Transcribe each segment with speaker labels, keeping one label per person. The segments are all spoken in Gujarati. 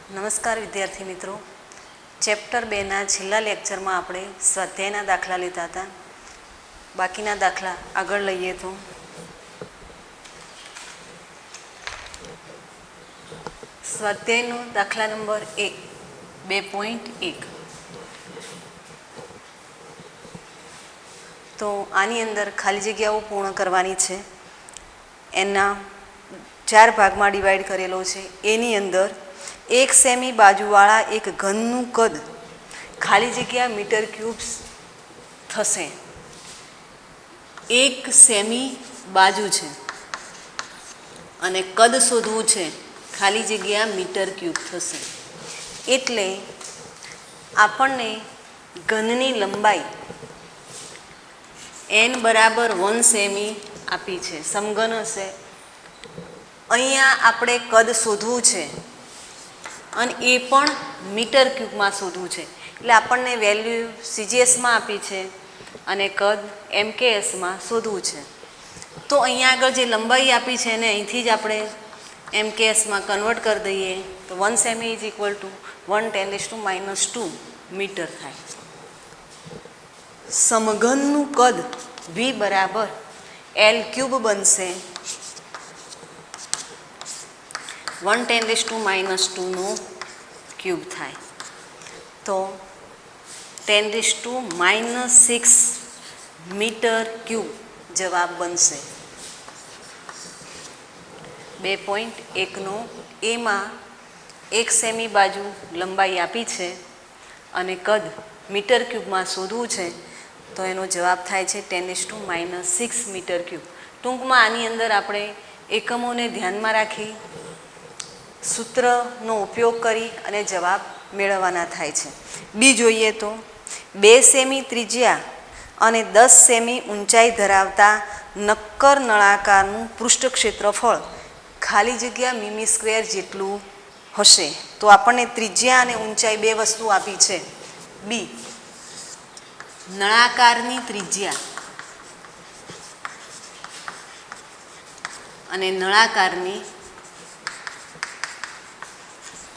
Speaker 1: નમસ્કાર વિદ્યાર્થી મિત્રો, ચેપ્ટર 2ના છેલ્લા લેક્ચરમાં આપણે સ્વાધ્યાયના દાખલા લીધા હતા. બાકીના દાખલા આગળ લઈએ તો સ્વાધ્યાયનો દાખલા નંબર 2.1. તો આની અંદર ખાલી જગ્યાઓ પૂર્ણ કરવાની છે. એના 4 ભાગમાં ડિવાઈડ કરેલો છે. એની અંદર 1 સેમી બાજુવાળા એક ઘનનું કદ ખાલી જગ્યા મીટર ક્યુબ થશે. 1 સેમી બાજુ છે અને કદ શોધવું છે, ખાલી જગ્યા મીટર ક્યુબ થશે. એટલે આપણને ઘનની લંબાઈ n બરાબર 1 સેમી આપી છે, સમઘન હશે. અહીંયા આપણે કદ શોધવું છે અને એ પણ મીટર ક્યુબમાં શોધવું છે. એટલે આપણને વેલ્યુ સીજીએસમાં આપી છે અને કદ એમકેએસમાં શોધવું છે. તો અહીંયા આગળ જે લંબાઈ આપી છે ને અહીંથી જ આપણે એમકેએસમાં કન્વર્ટ કરી દઈએ તો 1 cm is equal to 1×10⁻² metre થાય. સમઘનનું કદ v બરાબર L³ બનશે. 1×10⁻² ક્યુબ થાય તો 10⁻6 મીટર ક્યુબ જવાબ બનશે. 2.1નો એમાં 1 સેમી બાજુ લંબાઈ આપી છે અને કદ મીટર ક્યુબમાં શોધવું છે, તો એનો જવાબ થાય છે 10⁻6 મીટર ક્યુબ. ટૂંકમાં આની અંદર આપણે એકમોને ધ્યાનમાં રાખી સૂત્રનો ઉપયોગ કરી અને જવાબ મેળવવાના થાય છે. બી જોઈએ તો 2 સેમી ત્રિજ્યા અને 10 સેમી ઊંચાઈ ધરાવતા નક્કર નળાકારનું પૃષ્ઠ ક્ષેત્રફળ ખાલી જગ્યા મીમી² જેટલું હશે. તો આપણને ત્રિજ્યા અને ઊંચાઈ 2 વસ્તુ આપી છે. બી નળાકારની ત્રિજ્યા અને નળાકારની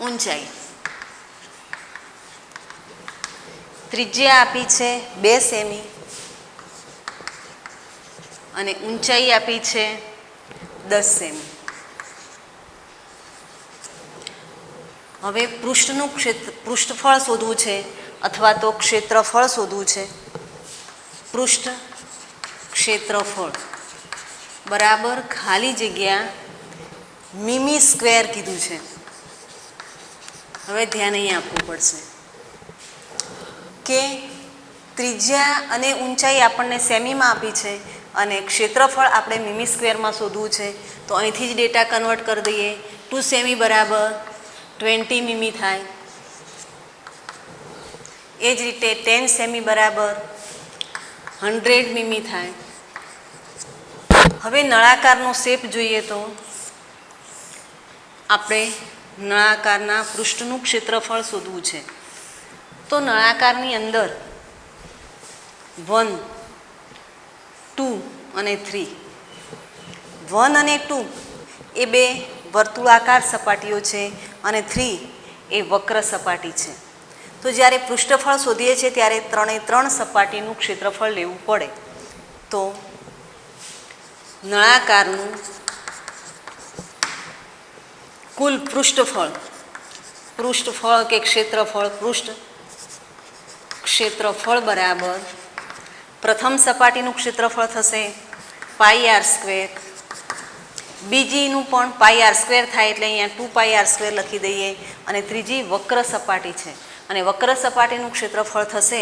Speaker 1: ઊંચાઈ. ત્રિજ્યા આપી છે 2 સેમી અને ઊંચાઈ આપી છે 10 સેમી. હવે પૃષ્ઠફળ શોધવું છે અથવા તો ક્ષેત્રફળ શોધવું છે. પૃષ્ઠ ક્ષેત્રફળ બરાબર ખાલી જગ્યા મીમી² કીધું છે. હવે ધ્યાન અહીં આપવું પડશે કે ત્રિજ્યા અને ઊંચાઈ આપણને સેમીમાં આપી છે અને ક્ષેત્રફળ આપણે મીમી² શોધવું છે. તો અહીંથી જ ડેટા કન્વર્ટ કરી દઈએ. 2 સેમી બરાબર 20 મીમી થાય. એ જ રીતે 10 સેમી બરાબર 100 મીમી થાય. હવે નળાકારનો શેપ જોઈએ તો આપણે નળાકારના પૃષ્ઠનું ક્ષેત્રફળ શોધવું છે. તો નળાકારની અંદર 1, 2 અને 3, 1 અને 2 એ 2 વર્તુળાકાર સપાટીઓ છે અને 3 એ વક્ર સપાટી છે. તો જ્યારે પૃષ્ઠફળ શોધીએ છીએ ત્યારે 3 સપાટીનું ક્ષેત્રફળ લેવું પડે. તો નળાકારનું કુલ પૃષ્ઠફળ કે ક્ષેત્રફળ બરાબર પ્રથમ સપાટીનું ક્ષેત્રફળ થશે πr², બીજીનું પણ πr² થાય એટલે અહીંયા 2πr² લખી દઈએ. અને ત્રીજી વક્ર સપાટી છે અને વક્ર સપાટીનું ક્ષેત્રફળ થશે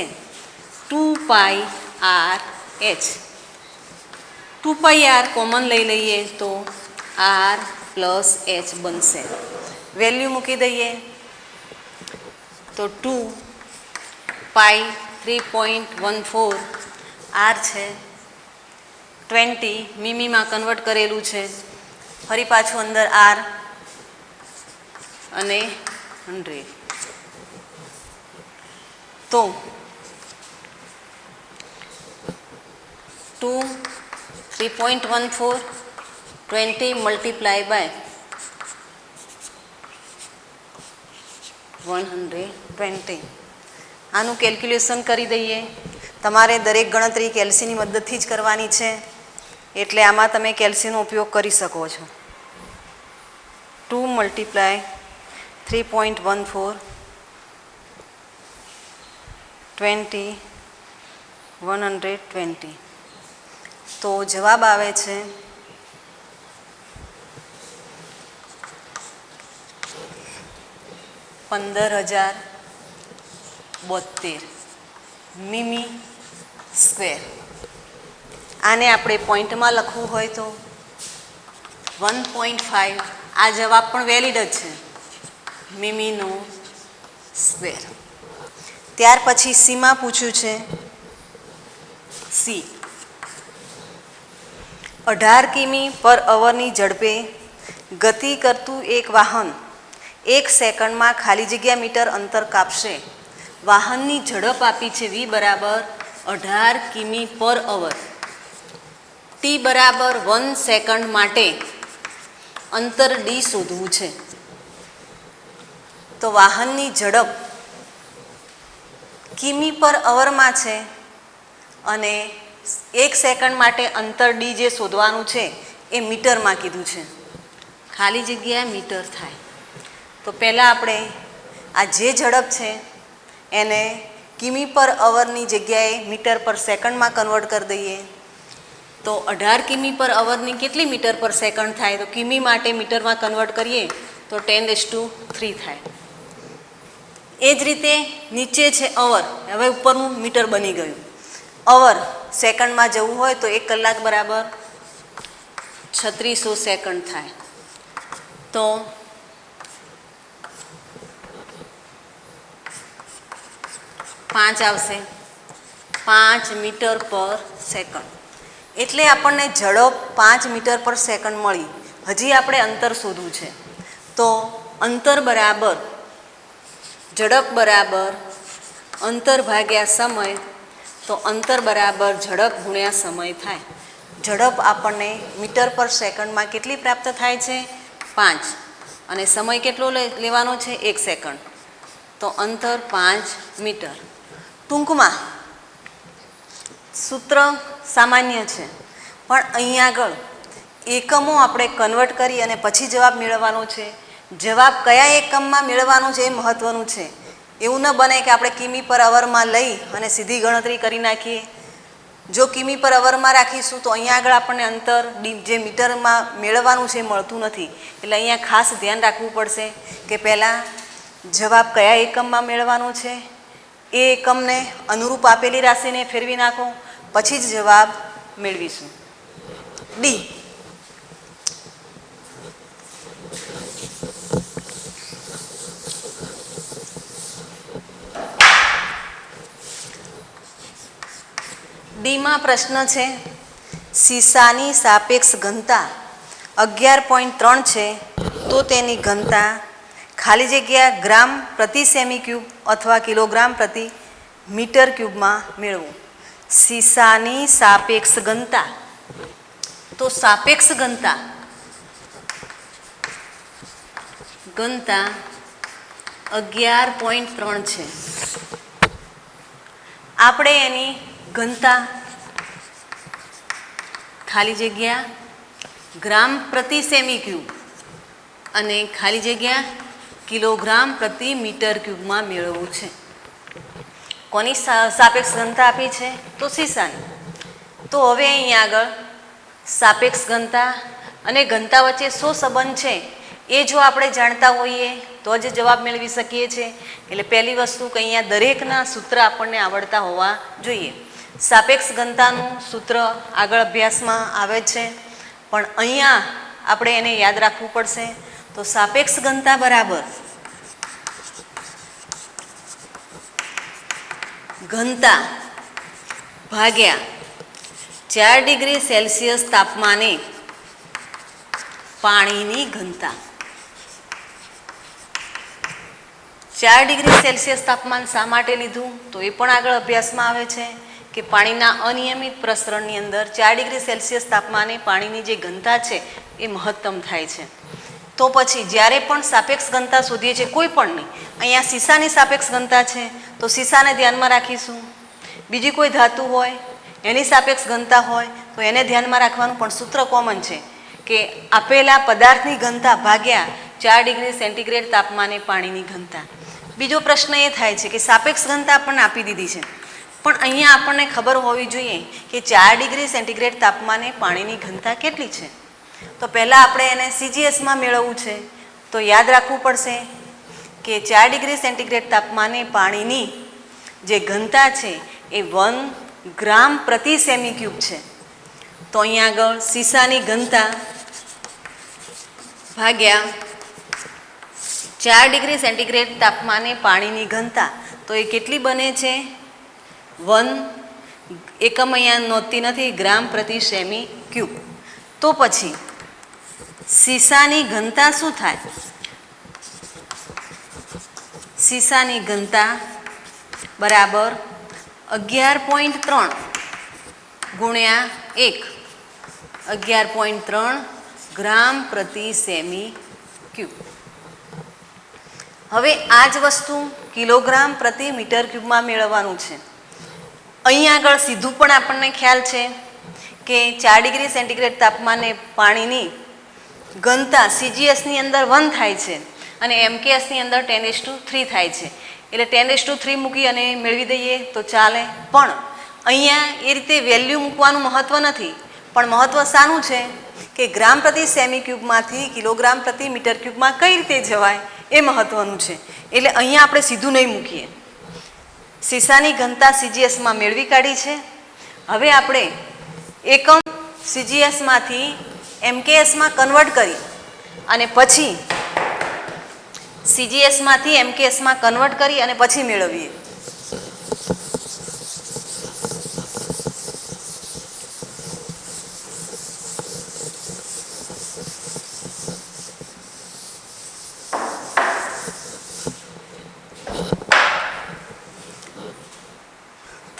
Speaker 1: 2πrh. 2πr કોમન લઈ લઈએ તો r + h બનશે. વેલ્યુ મૂકી દઈએ તો 2π 3.14 r છે. 20 મીમીમાં કન્વર્ટ કરેલું છે. ફરી પાછું અંદર r અને 100. તો 3.14 20 × 120. આનું કેલ્ક્યુલેશન કરી દઈએ. તમારે દરેક ગણતરી કેલ્સીની મદદથી જ કરવાની છે, એટલે આમાં તમે કેલ્સીનો ઉપયોગ કરી શકો છો. 2 × 3.14 20 120. તો જવાબ આવે છે 15,072 મીમી સ્ક્વેર. આને આપણે પોઈન્ટમાં લખવું હોય તો 1.5. આ જવાબ પણ વેલિડ જ છે, મીમીનો સ્ક્વેર. ત્યાર પછી સીમાં પૂછ્યું છે સી. 18 કિમી/અવરની ઝડપે ગતિ કરતું એક વાહન 1 સેકન્ડમાં ખાલી જગ્યા મીટર અંતર કાપશે. વાહનની ઝડપ આપી છે v = 18 કિમી/અવર. t = 1 સેકન્ડ માટે અંતર d શોધવું છે. તો વાહનની ઝડપ કિમી/અવરમાં છે અને 1 સેકન્ડ માટે અંતર d જે શોધવાનું છે એ મીટરમાં કીધું છે. ખાલી જગ્યા મીટર થાય. તો પહેલાં આપણે આ જે ઝડપ છે એને કિમી/અવરની જગ્યાએ મીટર/સેકન્ડમાં કન્વર્ટ કરી દઈએ. તો 18 કિમી/અવરની કેટલી મીટર/સેકન્ડ થાય? તો કિમી માટે મીટરમાં કન્વર્ટ કરીએ તો 10⁻³ થાય. એ જ રીતે નીચે છે અવર. હવે ઉપરનું મીટર બની ગયું. અવર સેકન્ડમાં જવું હોય તો 1 કલાક = 3600 સેકન્ડ થાય. તો 5 આવશે, 5 મીટર/સેકન્ડ. એટલે આપણને ઝડપ 5 મીટર/સેકન્ડ મળી. હજી આપણે અંતર શોધવું છે. તો અંતર બરાબર ઝડપ બરાબર અંતર ભાગ્યા સમય. તો અંતર બરાબર ઝડપ ગુણ્યા સમય થાય. ઝડપ આપણને મીટર/સેકન્ડમાં કેટલી પ્રાપ્ત થાય છે? 5. અને સમય કેટલો લેવાનો છે? 1 સેકન્ડ. તો અંતર 5 મીટર. ટૂંકમાં સૂત્ર સામાન્ય છે, પણ અહીં આગળ એકમો આપણે કન્વર્ટ કરી અને પછી જવાબ મેળવવાનો છે. જવાબ કયા એકમમાં મેળવવાનો છે એ મહત્ત્વનું છે. એવું ન બને કે આપણે કિમી/અવરમાં લઈ અને સીધી ગણતરી કરી નાખીએ. જો કિમી/અવરમાં રાખીશું તો અહીંયા આગળ આપણને અંતર જે મીટરમાં મેળવવાનું છે એ મળતું નથી. એટલે અહીંયા ખાસ ધ્યાન રાખવું પડશે કે પહેલાં જવાબ કયા એકમમાં મેળવવાનો છે એ એકમને અનુરૂપ આપેલી રાશિને ફેરવી નાખો, પછી જ જવાબ મેળવીશું. ડી. ડીમાં પ્રશ્ન છે સીસાની સાપેક્ષ ઘનતા 11.3 છે તો તેની ઘનતા ખાલી જગ્યા ગ્રામ/સેમી ક્યુબ અથવા કિલોગ્રામ/મીટર ક્યુબમાં મેળવો. સીસાની સાપેક્ષ ઘનતા. તો સાપેક્ષ ઘનતા 11.3 છે. આપણે એની ઘનતા ખાલી જગ્યા ગ્રામ/સેમી ક્યુબ અને ખાલી જગ્યા કિલોગ્રામ/મીટર ક્યુબમાં મેળવવું છે. કોની સાપેક્ષ ઘનતા આપી છે? તો સીસાની. તો હવે અહીંયા આગળ સાપેક્ષ ઘનતા અને ઘનતા વચ્ચે શું સંબંધ છે એ જો આપણે જાણતા હોઈએ તો જ જવાબ મેળવી શકીએ છીએ. એટલે પહેલી વસ્તુ કે અહીંયા દરેકના સૂત્ર આપણને આવડતા હોવા જોઈએ. સાપેક્ષ ઘનતાનું સૂત્ર આગળ અભ્યાસમાં આવે છે, પણ અહીંયા આપણે એને યાદ રાખવું પડશે. તો સાપેક્ષ ઘનતા બરાબર ઘનતા ભાગ્યા 4 ડિગ્રી સેલ્સિયસ તાપમાને પાણીની ઘનતા. 4 ડિગ્રી સેલ્સિયસ તાપમાન શા માટે લીધું? તો એ પણ આગળ અભ્યાસમાં આવે છે કે પાણીના અનિયમિત પ્રસરણની અંદર 4 ડિગ્રી સેલ્સિયસ તાપમાને પાણીની જે ઘનતા છે એ મહત્તમ થાય છે. તો પછી જ્યારે પણ સાપેક્ષ ઘનતા શોધીએ છીએ કોઈ પણની, અહીંયા સીસાની સાપેક્ષ ઘનતા છે તો સીસાને ધ્યાનમાં રાખીશું. બીજી કોઈ ધાતુ હોય એની સાપેક્ષ ઘનતા હોય તો એને ધ્યાનમાં રાખવાનું. પણ સૂત્ર કોમન છે કે આપેલા પદાર્થની ઘનતા ભાગ્યા 4 ડિગ્રી સેન્ટીગ્રેડ તાપમાને પાણીની ઘનતા. બીજો પ્રશ્ન એ થાય છે કે સાપેક્ષ ઘનતા આપણને આપી દીધી છે, પણ અહીંયા આપણને ખબર હોવી જોઈએ કે 4 ડિગ્રી સેન્ટીગ્રેડ તાપમાને પાણીની ઘનતા કેટલી છે. તો પહેલાં આપણે એને સીજીએસમાં મેળવવું છે. તો યાદ રાખવું પડશે કે 4 ડિગ્રી સેન્ટીગ્રેડ તાપમાને પાણીની જે ઘનતા છે એ 1 ગ્રામ પ્રતિ સેમી ક્યુબ છે. તો અહીંયા આગળ સીસાની ઘનતા ભાગ્યા 4 ડિગ્રી સેન્ટીગ્રેડ તાપમાને પાણીની ઘનતા, તો એ કેટલી બને છે? 1 એકમ અહીંયા નોંધતી નથી, ગ્રામ પ્રતિ સેમી ક્યુબ. તો પછી સીસાની ઘનતા શું થાય? સીસાની ઘનતા બરાબર 11.3 ગુણ્યા 1, 11.3 ગ્રામ પ્રતિ સેમી ક્યુબ. હવે આ જ વસ્તુ કિલોગ્રામ પ્રતિ મીટર ક્યુબમાં મેળવવાનું છે. અહીં આગળ સીધું પણ આપણને ખ્યાલ છે કે 4 ડિગ્રી સેન્ટીગ્રેડ તાપમાને પાણીની ઘનતા સીજીએસની અંદર 1 થાય છે અને એમકેએસની અંદર 10⁻³ થાય છે. એટલે 10⁻³ મૂકી અને મેળવી દઈએ તો ચાલે. પણ અહીંયા એ રીતે વેલ્યુ મૂકવાનું મહત્ત્વ નથી, પણ મહત્ત્વ શાનું છે કે ગ્રામ પ્રતિ સેમી ક્યુબમાંથી કિલોગ્રામ પ્રતિ મીટર ક્યુબમાં કઈ રીતે જવાય એ મહત્ત્વનું છે. એટલે અહીંયા આપણે સીધું નહીં મૂકીએ. સીસાની ઘનતા સીજીએસમાં મેળવી કાઢી છે. હવે આપણે એકમ સીજીએસમાંથી એમકેએસમાં કન્વર્ટ કરી અને પછી સીજીએસમાંથી એમકેએસમાં કન્વર્ટ કરી અને પછી મેળવીએ.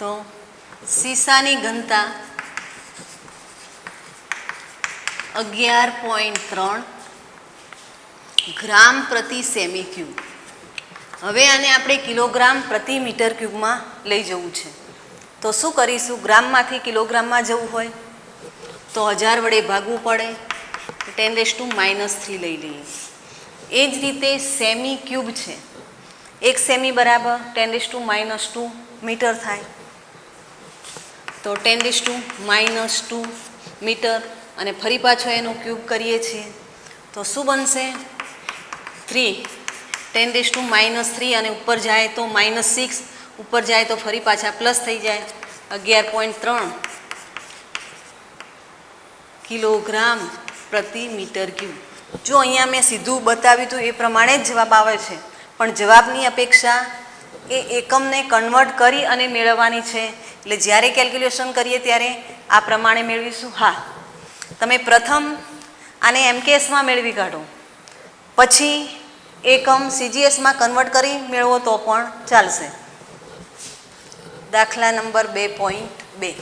Speaker 1: તો સીસાની ઘનતા 11.3 ગ્રામ પ્રતિ સેમી ક્યુબ. હવે આને આપણે કિલોગ્રામ પ્રતિ મીટર ક્યુબમાં લઈ જવું છે. તો શું કરીશું? ગ્રામમાંથી કિલોગ્રામમાં જવું હોય તો 1000 વડે ભાગવું પડે, 10⁻³ લઈ લઈએ. એ જ રીતે સેમી ક્યુબ છે. 1 સેમી બરાબર 10⁻² મીટર થાય. તો 10⁻² મીટર અને ફરી પાછો એનો ક્યુબ કરીએ છીએ તો શું બનશે? 3 10⁻³ અને ઉપર જાય તો -6, ઉપર જાય તો ફરી પાછા પ્લસ થઈ જાય. 11.3 કિલોગ્રામ પ્રતિ મીટર ક્યુબ. જો અહીંયા મેં સીધું બતાવ્યું હતું એ પ્રમાણે જ જવાબ આવે છે, પણ જવાબની અપેક્ષા એ એકમને કન્વર્ટ કરી અને મેળવવાની છે. એટલે જ્યારે કેલ્ક્યુલેશન કરીએ ત્યારે આ પ્રમાણે મેળવીશું. હા, તમે પ્રથમ આને એમકેએસમાં મેળવી કાઢો, પછી એકમ સીજીએસમાં કન્વર્ટ કરી મેળવો તો પણ ચાલશે. દાખલા નંબર 2.2.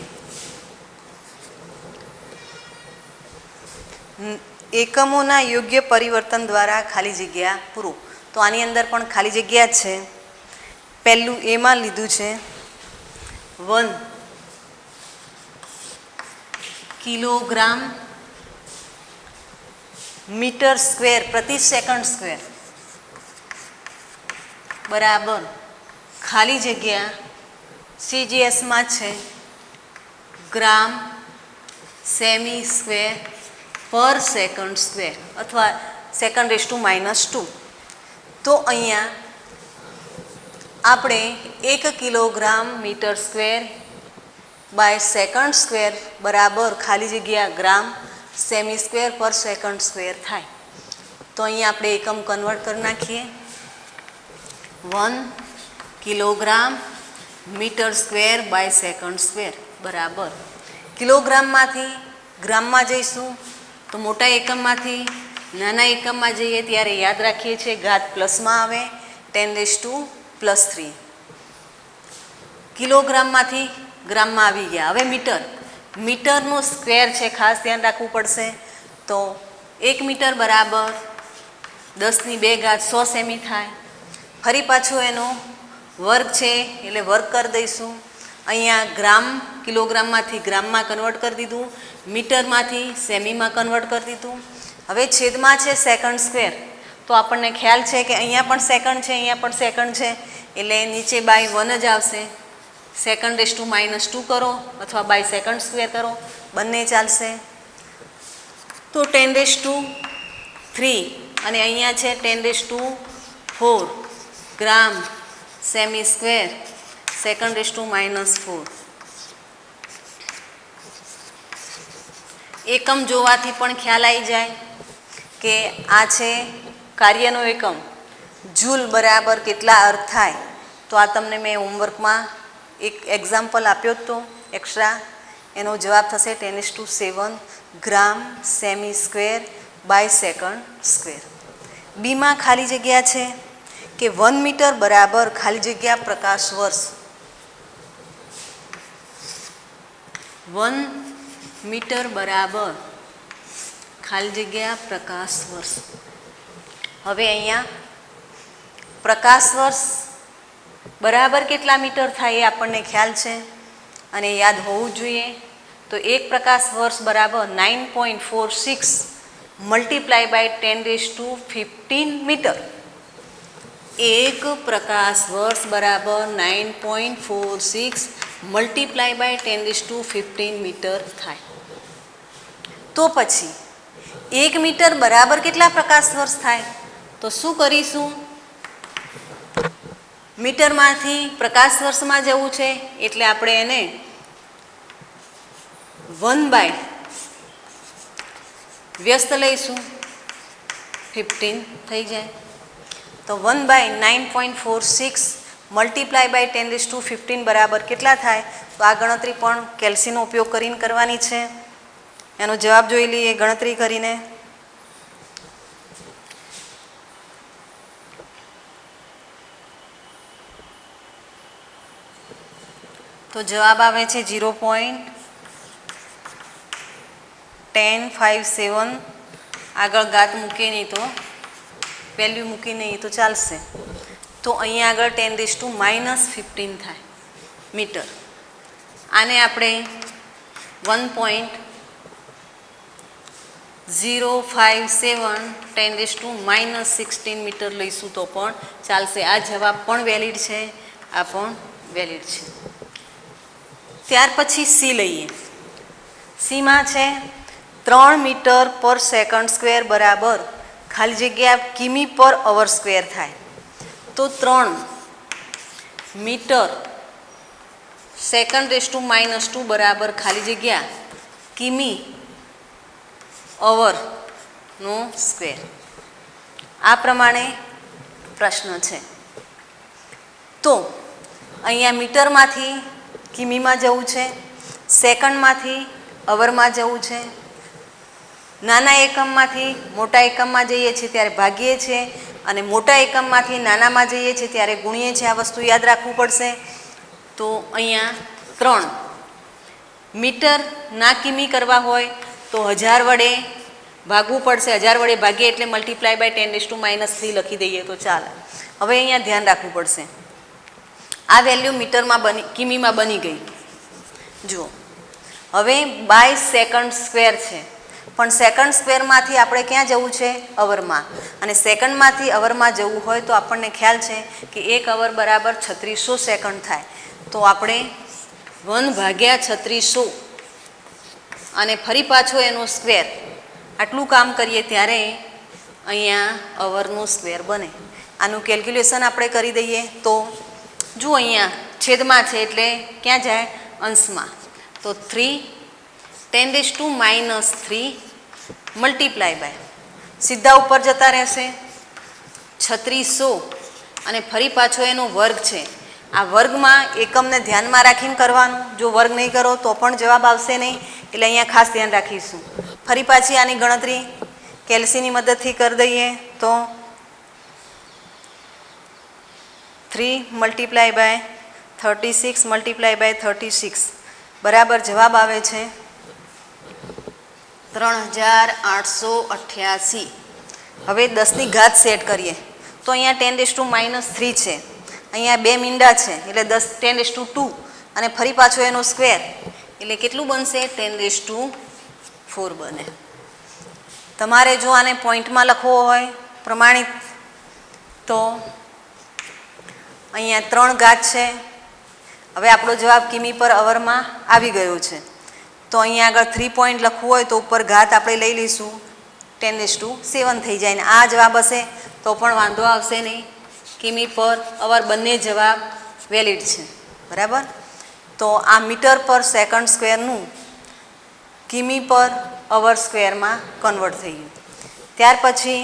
Speaker 1: એકમોના યોગ્ય પરિવર્તન દ્વારા ખાલી જગ્યા પૂરો. તો આની અંદર પણ ખાલી જગ્યા જ છે. પહેલું એમાં લીધું છે 1 કિલોગ્રામ મીટર સ્ક્વેર પ્રતિ સેકન્ડ સ્ક્વેર બરાબર ખાલી જગ્યા સીજીએસમાં છે ગ્રામ સેમી સ્ક્વેર પર સેકન્ડ સ્ક્વેર અથવા સેકન્ડ⁻². તો અહીંયા આપણે 1 kilogram metre square by second square બરાબર ખાલી જગ્યા ગ્રામ સેમી સ્ક્વેર પર સેકન્ડ સ્ક્વેર થાય. તો અહીંયા આપણે એકમ કન્વર્ટ કરી નાખીએ. 1 kilogram metre square by second square બરાબર કિલોગ્રામમાંથી ગ્રામમાં જઈશું તો મોટા એકમમાંથી નાના એકમમાં જઈએ ત્યારે યાદ રાખીએ છીએ ઘાત પ્લસમાં આવે 10⁻³ કિલોગ્રામમાંથી ગ્રામમાં આવી ગયા. હવે મીટરનું સ્ક્વેર છે, ખાસ ધ્યાન રાખવું પડશે. તો 1 મીટર બરાબર 10ની 2 ઘાત 100 સેમી થાય. ફરી પાછું એનો વર્ગ છે એટલે વર્ગ કરી દઈશું. અહીંયા ગ્રામ કિલોગ્રામમાંથી ગ્રામમાં કન્વર્ટ કરી દીધું, મીટરમાંથી સેમીમાં કન્વર્ટ કરી દીધું. હવે છેદમાં છે સેકન્ડ સ્ક્વેર, તો આપણને ખ્યાલ છે કે અહીંયા પણ સેકન્ડ છે, અહીંયા પણ સેકન્ડ છે, એટલે નીચે બાય 1 જ આવશે. સેકન્ડ રેસ ટુ -2 કરો અથવા બાય સેકન્ડ સ્ક્વેર કરો, બંને ચાલશે. તો 10⁻³ અને અહીંયા છે 10⁻⁴ gram cm square second raise to -4. એકમ જોવાથી પણ ખ્યાલ આવી જાય કે આ છે કાર્યનો એકમ. જૂલ બરાબર કેટલા અર્થ થાય, તો આ તમને મેં હોમવર્કમાં એક એક્ઝામ્પલ આપ્યો હતો એક્સ્ટ્રા, એનો જવાબ થશે 10⁻7 gram cm square by second square. બીમાં ખાલી જગ્યા છે કે 1 મીટર બરાબર ખાલી જગ્યા પ્રકાશ વર્ષ. 1 મીટર બરાબર ખાલી જગ્યા પ્રકાશ વર્ષ. હવે અહીંયા પ્રકાશ વર્ષ બરાબર કેટલા મીટર થાય એ આપણને ખ્યાલ છે અને યાદ હોવું જોઈએ. તો એક પ્રકાશ વર્ષ બરાબર 9.46 મલ્ટીપ્લાય બાય 10⁻15 મીટર. એક પ્રકાશ વર્ષ બરાબર 9.46 મલ્ટીપ્લાય બાય 10⁻15 મીટર થાય. તો પછી 1 મીટર બરાબર કેટલા પ્રકાશ વર્ષ થાય, તો શું કરીશું, મીટરમાંથી પ્રકાશ વર્ષમાં જવું છે એટલે આપણે એને 1 વ્યસ્ત લઈશું, 15 થઈ જાય. તો 1/9.46 મલ્ટીપ્લાય બાય 10⁻15 બરાબર કેટલા થાય, તો આ ગણતરી પણ કેલ્સીનો ઉપયોગ કરીને કરવાની છે. એનો જવાબ જોઈ લઈએ ગણતરી કરીને. તો જવાબ આવે છે 0.1057. આગળ ઘાત મૂકીએ નહીં તો વેલ્યુ મૂકી નહીં તો ચાલશે. તો અહીંયા આગળ 10⁻−15 થાય મીટર. આને આપણે 1.057 10⁻16 મીટર લઈશું તો પણ ચાલશે. આ જવાબ પણ વેલિડ છે, આ પણ વેલિડ છે. ત્યાર પછી સી લઈએ. સીમાં છે 3 મીટર પર સેકન્ડ સ્ક્વેર બરાબર ખાલી જગ્યા કિમી પર અવર સ્ક્વેર થાય. તો 3 મીટર સેકન્ડ રેસ ટુ -2 બરાબર ખાલી જગ્યા કિમી અવરનો સ્ક્વેર. આ પ્રમાણે પ્રશ્ન છે. તો અહીંયા મીટરમાંથી કિમીમાં જવું છે, સેકન્ડમાંથી અવરમાં જવું છે. નાના એકમમાંથી મોટા એકમમાં જઈએ છીએ ત્યારે ભાગીએ છીએ અને મોટા એકમમાંથી નાનામાં જઈએ છીએ ત્યારે ગુણીએ છીએ. આ વસ્તુ યાદ રાખવું પડશે. તો અહીંયા 3 મીટર ના કિમી કરવા હોય તો 1000 વડે ભાગવું પડશે. 1000 વડે ભાગીએ એટલે મલ્ટીપ્લાય બાય 10⁻³ લખી દઈએ તો ચાલે. હવે અહીંયા ધ્યાન રાખવું પડશે, આ વેલ્યુ મીટરમાં કિમીમાં બની ગઈ. જુઓ હવે બાય સેકન્ડ સ્ક્વેર છે, પણ સેકન્ડ સ્ક્વેરમાંથી આપણે ક્યાં જવું છે, અવરમાં. અને સેકન્ડમાંથી અવરમાં જવું હોય તો આપણને ખ્યાલ છે કે 1 અવર બરાબર 3600 સેકન્ડ થાય. તો આપણે 1/3600 અને ફરી પાછો એનો સ્ક્વેર, આટલું કામ કરીએ ત્યારે અહીંયા અવરનો સ્ક્વેર બને. આનું કેલ્ક્યુલેશન આપણે કરી દઈએ તો જુઓ અહીંયા છેદમાં છે એટલે ક્યાં જાય, અંશમાં. તો 3 10⁻³ મલ્ટીપ્લાય બાય સીધા ઉપર જતા રહેશે 3600 અને ફરી પાછો એનો વર્ગ છે. આ વર્ગમાં એકમને ધ્યાનમાં રાખીને કરવાનું. જો વર્ગ નહીં કરો તો પણ જવાબ આવશે નહીં, એટલે અહીંયા ખાસ ધ્યાન રાખીશું. ફરી પાછી આની ગણતરી કેલ્સીની મદદથી કરી દઈએ તો 3 મલ્ટીપ્લાય બાય 36 મલ્ટીપ્લાય બાય 36 બરાબર જવાબ આવે છે 3888. હવે 10ની ઘાત સેટ કરીએ તો અહીંયા 10⁻³ છે, અહીંયા 2 મીંડા છે એટલે 10⁻², અને ફરી પાછો એનો સ્ક્વેર એટલે કેટલું બનશે? 10⁴ બને. તમારે જો આને પોઈન્ટમાં લખવો હોય પ્રમાણિત તો અહીંયા 3 ઘાત છે. હવે આપણો જવાબ કિમી પર અવરમાં આવી ગયો છે, તો અહીંયા આગળ 3 પોઈન્ટ લખવું હોય તો ઉપર ઘાત આપણે લઈ લઈશું, 10⁷ થઈ જાય. ને આ જવાબ હશે તો પણ વાંધો આવશે નહીં, કિમી પર અવર બંને જવાબ વેલિડ છે. બરાબર? તો આ મીટર પર સેકન્ડ સ્ક્વેરનું કિમી પર અવર સ્ક્વેરમાં કન્વર્ટ થઈ ગયું. ત્યાર પછી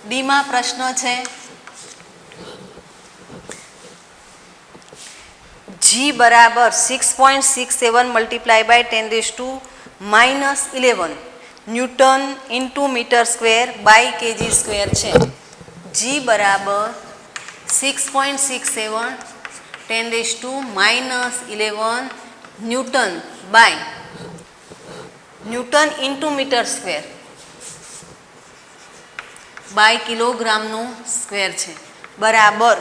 Speaker 1: ડીમાં પ્રશ્ન છે જી બરાબર 6.67 multiply by 10⁻11 newton into metre square by kg square છે. જી બરાબર 6.67 10⁻11 newton by newton into metre square by કિલોગ્રામનો સ્ક્વેર છે, બરાબર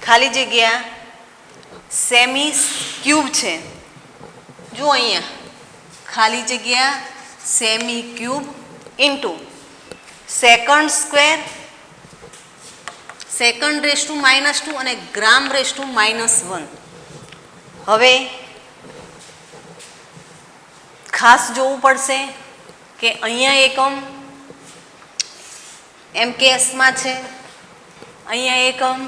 Speaker 1: ખાલી જગ્યા સેમી ક્યુબ છે. જો અહીંયા ખાલી જગ્યા semi cube into second square (2) અને ગ્રામ (-1). હવે ખાસ જોવું પડશે કે અહીંયા એકમ MKSમાં છે, અહીંયા એકમ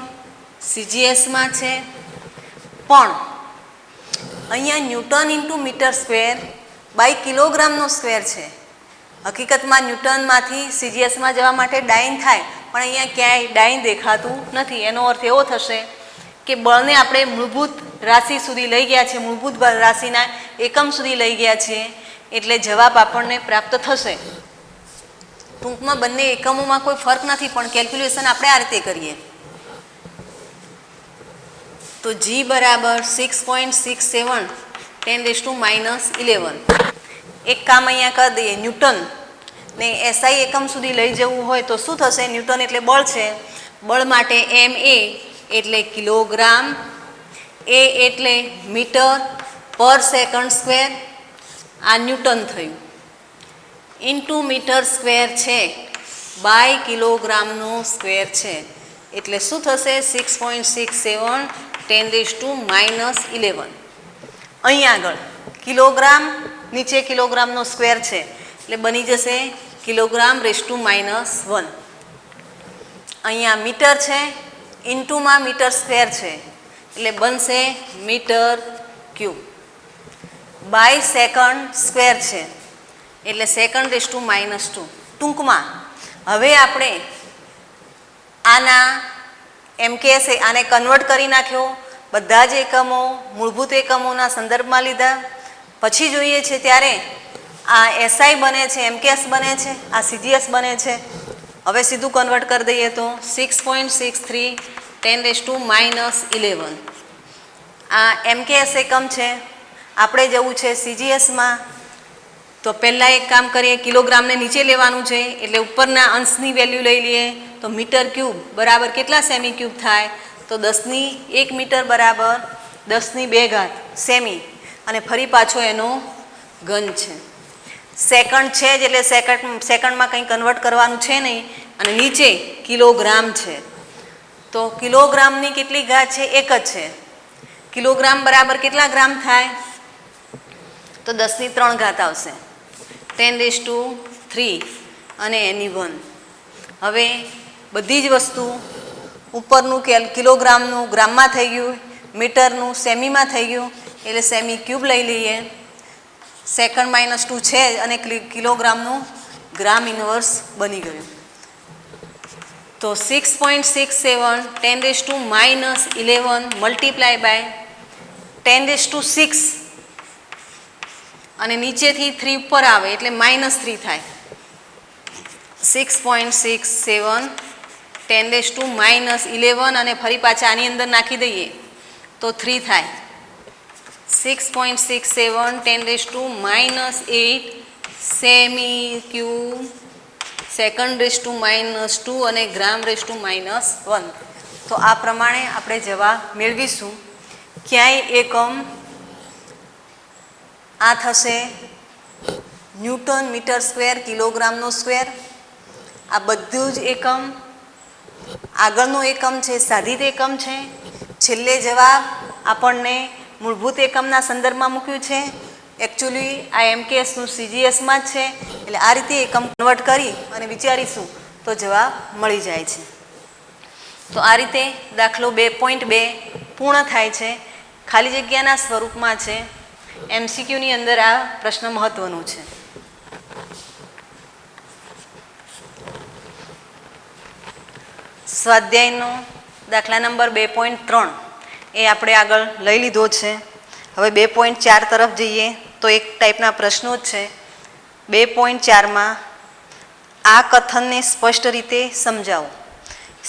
Speaker 1: CGSમાં છે, પણ અહીંયા newton into metre square by કિલોગ્રામનો સ્ક્વેર છે. હકીકતમાં ન્યૂટનમાંથી CGSમાં જવા માટે ડાઇન થાય, પણ અહીંયા ક્યાંય ડાઇન દેખાતું નથી. એનો અર્થ એવો થશે કે બળને આપણે મૂળભૂત રાશિ સુધી લઈ ગયા છે, મૂળભૂત રાશિના એકમ સુધી લઈ ગયા છીએ, એટલે જવાબ આપણને પ્રાપ્ત થશે. ટૂંકમાં બંને એકમોમાં કોઈ ફરક નથી, પણ કેલ્ક્યુલેશન આપણે આ રીતે કરીએ તો જી બરાબર 6.67 10⁻11. એક કામ અહીંયા કરી દઈએ, ન્યૂટન ને SI એકમ સુધી લઈ જવું હોય તો શું થશે? ન્યૂટન એટલે બળ છે, બળ માટે MA એટલે કિલોગ્રામ, A એટલે મીટર પર સેકન્ડ સ્ક્વેર, આ ન્યૂટન થયું, ઇન્ટુ મીટર સ્ક્વેર છે બાય કિલોગ્રામનો સ્ક્વેર છે, એટલે શું થશે? 6.67 10⁻11. અહીંયા આગળ કિલોગ્રામ, નીચે કિલોગ્રામનો સ્ક્વેર છે એટલે બની જશે કિલોગ્રામ(-1). અહીંયા મીટર છે, ઇન્ટુમાં મીટર સ્ક્વેર છે એટલે બનશે metre cube, by second square છે એટલે સેકન્ડ(-2). ટૂંકમાં હવે આપણે આના MKS આને કન્વર્ટ કરી નાખ્યો, બધા જ એકમો મૂળભૂત એકમોના સંદર્ભમાં લીધા. પછી જોઈએ છે ત્યારે આ SI બને છે, MKS બને છે, આ CGS બને છે. હવે સીધું કન્વર્ટ કરી દઈએ તો 6.63 10⁻11. આ MKS એકમ છે, આપણે જવું છે CGSમાં, તો પહેલાં એક કામ કરીએ, કિલોગ્રામને નીચે લેવાનું છે એટલે ઉપરના અંશની વેલ્યુ લઈ લઈએ તો મીટર ક્યુબ બરાબર કેટલા સેમી ક્યુબ થાય? તો 10⁻1 મીટર બરાબર 10⁻2 સેમી, અને ફરી પાછો એનો ઘન છે. સેકન્ડ છે જ એટલે સેકન્ડમાં કંઈ કન્વર્ટ કરવાનું છે નહીં, અને નીચે કિલોગ્રામ છે તો કિલોગ્રામની કેટલી ઘાત છે? 1 જ છે. કિલોગ્રામ બરાબર કેટલા ગ્રામ થાય? તો 10⁻³ આવશે, 10⁻³ અને એની 1. હવે બધી જ વસ્તુ ઉપરનું કિલોગ્રામનું ગ્રામમાં થઈ ગયું, મીટરનું સેમીમાં થઈ ગયું એટલે સેમી ક્યુબ લઈ લઈએ. સેકન્ડ -2 છે અને કિલોગ્રામનું ગ્રામ ઇન્વર્સ બની ગયું. તો 6.67 10⁻11 મલ્ટીપ્લાય બાય 10⁻6 અને નીચેથી 3 ઉપર આવે એટલે -3 થાય. 6.67 10⁻11 અને ફરી પાછા આની અંદર નાખી દઈએ તો 3 થાય. 6.67 10⁻8 semi cube second raise two -2 અને ગ્રામ રેસ ટુ -1. તો આ પ્રમાણે આપણે જવાબ મેળવીશું. ક્યાંય એકમ આ થશે ન્યૂટન મીટર સ્ક્વેર કિલોગ્રામનો સ્ક્વેર. આ બધું જ એકમ. આગળનો એકમ છે સાધિત એકમ છે. છેલ્લે જવાબ આપણને મૂળભૂત એકમના સંદર્ભમાં મૂક્યું છે. એકચ્યુઅલી આ MKSનું CGSમાં જ છે. એટલે આ રીતે એકમ કન્વર્ટ કરી અને વિચારીશું તો જવાબ મળી જાય છે. તો આ રીતે દાખલો 2.2 પૂર્ણ થાય છે. ખાલી જગ્યાના સ્વરૂપમાં છે. MCQની અંદર આ પ્રશ્ન મહત્વનું છે. સ્વાધ્યાયનો દાખલા નંબર 2.3 એ આપણે આગળ લઈ લીધો છે. હવે 2.4 તરફ જઈએ તો એક ટાઈપના પ્રશ્નો જ છે. 2.4માં આ કથનને સ્પષ્ટ રીતે સમજાવો.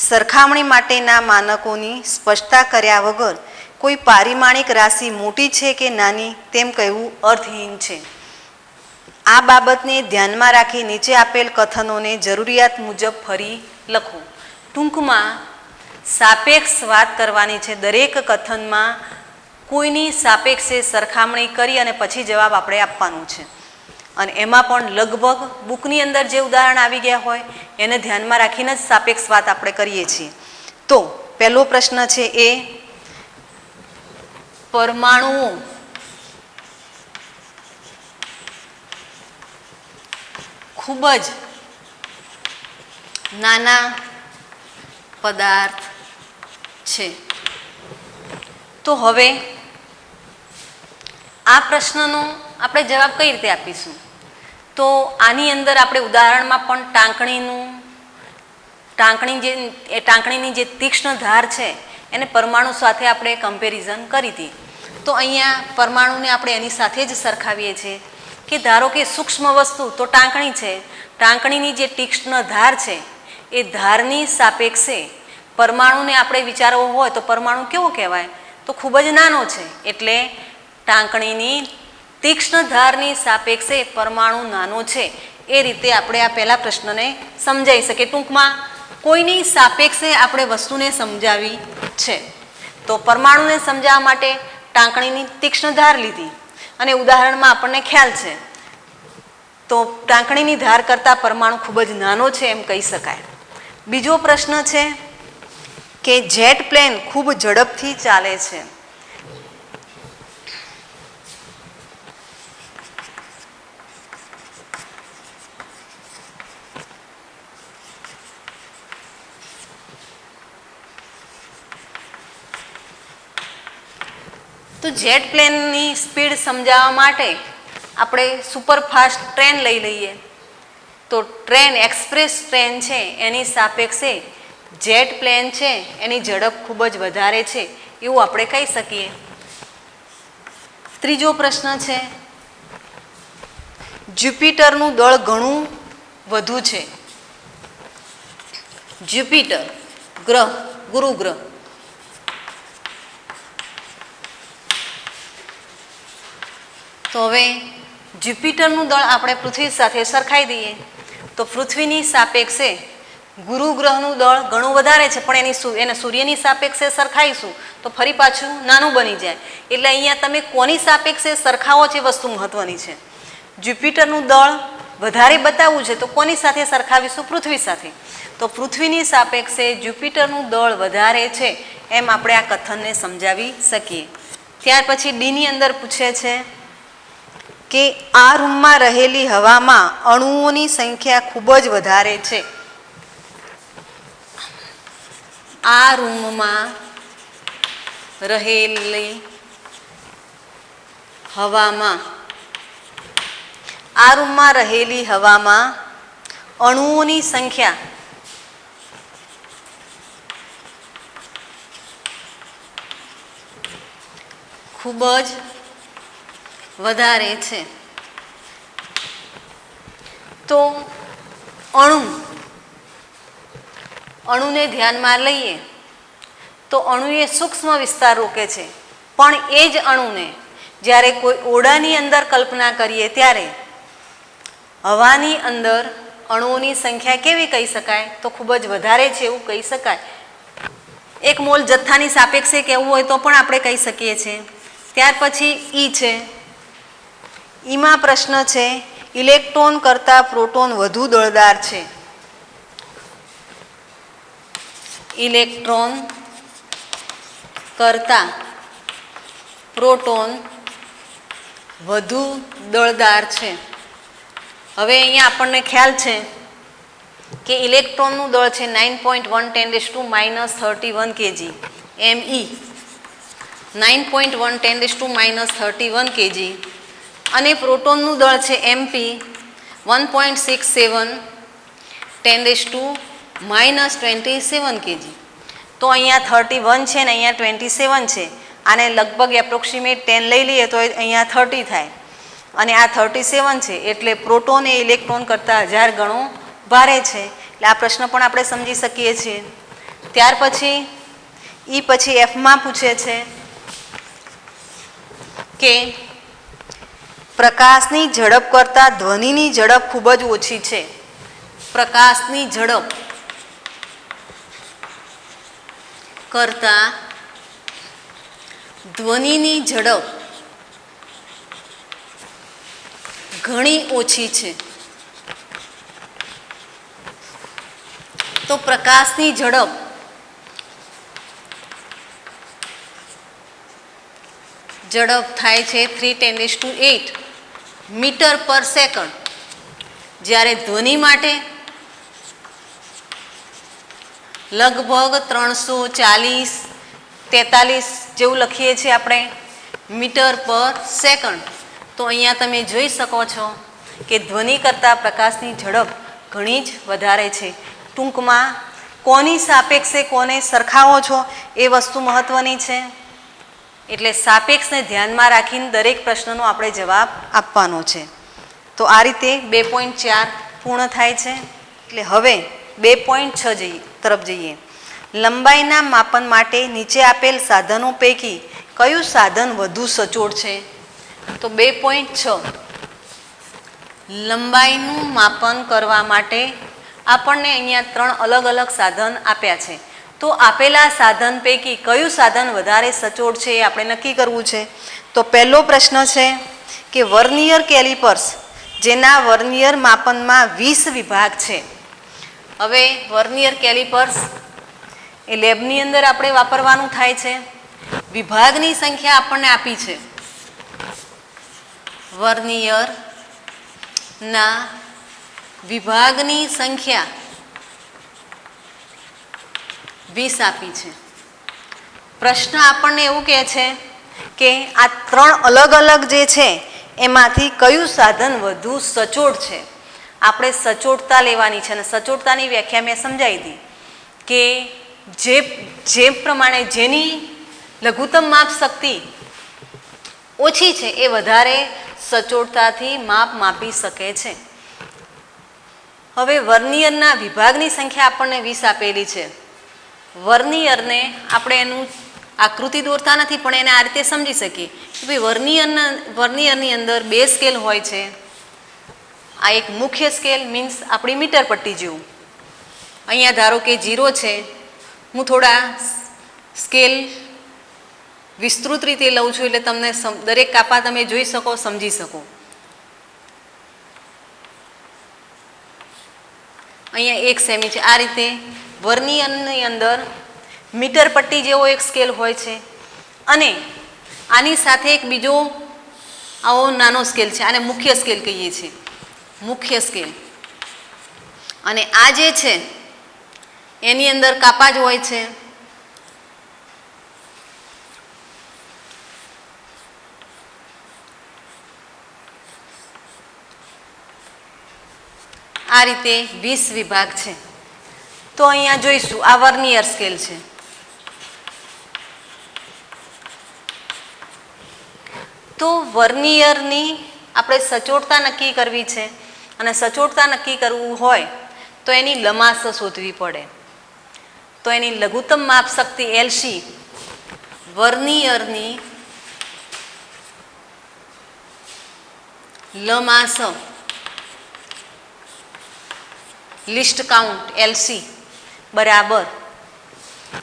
Speaker 1: સરખામણી માટેના માનકોની સ્પષ્ટતા કર્યા વગર કોઈ પારિમાણિક રાશિ મોટી છે કે નાની તેમ કહેવું અર્થહીન છે. આ બાબતને ધ્યાનમાં રાખી નીચે આપેલ કથનોને જરૂરિયાત મુજબ ફરી લખો. ટૂંકમાં સાપેક્ષ વાત કરવાની છે. દરેક કથનમાં કોઈની સાપેક્ષે સરખામણી કરી અને પછી જવાબ આપણે આપવાનું છે. અને એમાં પણ લગભગ બુકની અંદર જે ઉદાહરણ આવી ગયા હોય એને ધ્યાનમાં રાખીને જ સાપેક્ષ વાત આપણે કરીએ છીએ. તો પહેલો પ્રશ્ન છે એ પરમાણુઓ ખૂબ જ નાના પદાર્થ છે. તો હવે આ પ્રશ્નનો આપણે જવાબ કઈ રીતે આપીશું? તો આની અંદર આપણે ઉદાહરણમાં પણ ટાંકણીની જે તીક્ષ્ણ ધાર છે એને પરમાણુ સાથે આપણે કમ્પેરિઝન કરી હતી. તો અહીંયા પરમાણુને આપણે એની સાથે જ સરખાવીએ છીએ કે ધારો કે સૂક્ષ્મ વસ્તુ તો ટાંકણી છે. ટાંકણીની જે તીક્ષ્ણ ધાર છે એ ધારની સાપેક્ષે પરમાણુને આપણે વિચારવો હોય તો પરમાણુ કેવો કહેવાય? તો ખૂબ જ નાનો છે. એટલે ટાંકણીની તીક્ષ્ણ ધારની સાપેક્ષે પરમાણુ નાનો છે. એ રીતે આપણે આ પહેલા પ્રશ્નને સમજાવી શકીએ. ટૂંકમાં કોઈની સાપેક્ષે આપણે વસ્તુને સમજાવી છે. તો પરમાણુને સમજાવવા માટે ટાંકણીની તીક્ષ્ણ ધાર લીધી અને ઉદાહરણમાં આપણને ખ્યાલ છે. તો ટાંકણીની ધાર કરતાં પરમાણુ ખૂબ જ નાનો છે એમ કહી શકાય. બીજો પ્રશ્ન છે કે જેટ પ્લેન ખૂબ ઝડપથી ચાલે છે. તો જેટ પ્લેનની સ્પીડ સમજાવવા માટે આપણે સુપરફાસ્ટ ટ્રેન લઈ લઈએ. તો ટ્રેન એક્સપ્રેસ ટ્રેન છે એની સાપેક્ષે જેટ પ્લેન છે એની ઝડપ ખૂબ જ વધારે છે એવું આપણે કહી શકીએ. ત્રીજો પ્રશ્ન છે જ્યુપિટરનું દળ ઘણું વધુ છે. જ્યુપિટર ગ્રહ, ગુરુ ગ્રહ. તો હવે જ્યુપિટરનું દળ આપણે પૃથ્વી સાથે સરખાઈ દઈએ તો પૃથ્વીની સાપેક્ષે ગુરુ ગ્રહનું દળ ઘણું વધારે છે, પણ એને સૂર્યની સાપેક્ષે સરખાઈશું તો ફરી પાછું નાનું બની જાય. એટલે અહીંયા તમે કોની સાપેક્ષે સરખાવો છે વસ્તુ મહત્વની છે. જ્યુપિટરનું દળ વધારે બતાવવું છે તો કોની સાથે સરખાવીશું? પૃથ્વી સાથે. તો પૃથ્વીની સાપેક્ષે જ્યુપિટરનું દળ વધારે છે એમ આપણે આ કથનને સમજાવી શકીએ. ત્યાર પછી ડીની અંદર પૂછે છે કે આ રૂમમાં રહેલી હવામાં અણુઓની સંખ્યા ખૂબ જ વધારે છે. આ રૂમમાં રહેલી હવામાં અણુઓની સંખ્યા ખૂબ જ વધારે છે. તો અણુને ધ્યાનમાં લઈએ તો અણુ એ સૂક્ષ્મ વિસ્તાર રોકે છે, પણ એ જ અણુને જ્યારે કોઈ ઓરડાની અંદર કલ્પના કરીએ ત્યારે હવાની અંદર અણુઓની સંખ્યા કેવી કહી શકાય? તો ખૂબ જ વધારે છે એવું કહી શકાય. 1 મોલ જથ્થાની સાપેક્ષે કહેવું હોય તો પણ આપણે કહી શકીએ છીએ. ત્યાર પછી ઈ છે. ઈમાં પ્રશ્ન છે ઇલેક્ટ્રોન કરતાં પ્રોટોન વધુ દળદાર છે. ઇલેક્ટ્રોન કરતાં પ્રોટોન વધુ દળદાર છે. હવે અહીંયા આપણને ખ્યાલ છે કે ઇલેક્ટ્રોનનું દળ છે 9.1 × 10⁻31 kg me 9.1 × 10⁻31 kg અને પ્રોટોનનું દળ છે mp 1.67 10⁻27 kg. તો અહીંયા 31 છે ને અહીંયા 27 છે. આને લગભગ એપ્રોક્સિમેટ 10 લઈ લઈએ તો અહીંયા 30 થાય અને આ 37 છે એટલે પ્રોટોન એ ઇલેક્ટ્રોન કરતાં 1000 ગણો ભારે છે. એટલે આ પ્રશ્ન પણ આપણે સમજી શકીએ છીએ. ત્યાર પછી પછી એફમાં પૂછે છે કે પ્રકાશની ઝડપ કરતાં ધ્વનિની ઝડપ ખૂબ જ ઓછી છે. પ્રકાશની ઝડપ કરતાં ધ્વનિની ઝડપ ઘણી ઓછી છે. તો પ્રકાશની ઝડપ થાય છે 3×10⁸ મીટર પર સેકન્ડ. જ્યારે ધ્વનિ માટે લગભગ 340-43 જેવું લખીએ છીએ આપણે મીટર પર સેકન્ડ. તો અહીંયા તમે જોઈ શકો છો કે ધ્વનિ કરતાં પ્રકાશની ઝડપ ઘણી જ વધારે છે. ટૂંકમાં કોની સાપેક્ષે કોને સરખાવો છો એ વસ્તુ મહત્વની છે. એટલે સાપેક્ષને ધ્યાનમાં રાખીને દરેક પ્રશ્નનો આપણે જવાબ આપવાનો છે. તો આ રીતે 2.4 પૂર્ણ થાય છે. એટલે હવે 2.6 તરફ જઈએ. લંબાઈના માપન માટે નીચે આપેલ સાધનો પૈકી કયું સાધન વધુ સચોટ છે? તો 2.6 લંબાઈનું માપન કરવા માટે આપણને અહીંયા 3 અલગ અલગ સાધન આપ્યા છે. તો આપેલા સાધન પૈકી કયું સાધન વધારે સચોટ છે એ આપણે નક્કી કરવું છે. તો પહેલો પ્રશ્ન છે કે વર્નિયર કેલિપર્સ જેના વર્નિયર માપનમાં 20 વિભાગ છે. હવે વર્નિયર કેલિપર્સ એ લેબની અંદર આપણે વાપરવાનું થાય છે. વિભાગની સંખ્યા આપણને આપી છે. વર્નિયરના વિભાગની સંખ્યા 20 આપી છે. પ્રશ્ન આપણને એવું કહે છે કે આ 3 અલગ અલગ જે છે એમાંથી કયું સાધન વધુ સચોટ છે? આપણે સચોટતા લેવાની છે અને સચોટતાની વ્યાખ્યા મેં સમજાવી હતી કે જે પ્રમાણે જેની લઘુત્તમ માપ શક્તિ ઓછી છે એ વધારે સચોટતાથી માપ માપી શકે છે. હવે વર્નિયરના વિભાગની સંખ્યા આપણને 20 આપેલી છે. વર્નિયરને આપણે એનું આકૃતિ દોરતા નથી પણ એને આ રીતે સમજી શકીએ કે ભાઈ વર્નિયરની અંદર 2 સ્કેલ હોય છે. આ એક મુખ્ય સ્કેલ મીન્સ આપણી મીટર પટ્ટી જેવું. અહીંયા ધારો કે 0 છે. હું થોડા સ્કેલ વિસ્તૃત રીતે લઉં છું એટલે તમને દરેક કાપા તમે જોઈ શકો, સમજી શકો. અહીંયા 1 સેમી છે. આ રીતે વર્નિયરની અંદર મીટર પટ્ટી જેવો એક સ્કેલ હોય છે અને આની સાથે એક બીજો આવો નાનો સ્કેલ છે. આને મુખ્ય સ્કેલ કહીએ છીએ. મુખ્ય સ્કેલ. અને આ જે છે એની અંદર કાપા જ હોય છે. આ રીતે 20 વિભાગ છે. તો અહીંયા જોઈશું આ વર્નિયર સ્કેલ છે. તો વર્નિયરની આપણે સચોટતા નક્કી કરવી છે અને સચોટતા નક્કી કરવું હોય તો એની લમાસ શોધવી પડે. તો એની લઘુત્તમ માપ શક્તિ એલસી વર્નિયરની લમાસ લિસ્ટ કાઉન્ટ LC બરાબર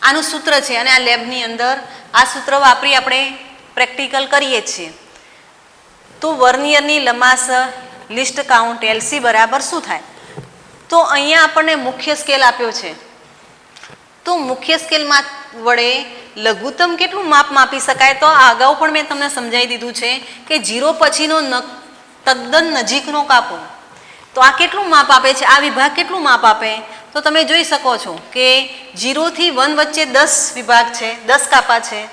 Speaker 1: આનું સૂત્ર છે અને આ લેબની અંદર આ સૂત્ર વાપરી આપણે પ્રેક્ટિકલ કરીએ છીએ. તો વર્નિયરની લંબાસ લિસ્ટ કાઉન્ટ LC બરાબર શું થાય? તો અહીંયા આપણને મુખ્ય સ્કેલ આપ્યો છે. તો મુખ્ય સ્કેલમાં વડે લઘુત્તમ કેટલું માપ માપી શકાય? તો આ અગાઉ પણ મેં તમને સમજાવી દીધું છે કે 0 પછીનો તદ્દન નજીકનો કાપો. તો આ કેટલું માપ આપે છે? આ વિભાગ કેટલું માપ આપે? તો તમે જોઈ શકો છો કે 0 થી 1 વચ્ચે 10 વિભાગ છે, 10 કાપા છે.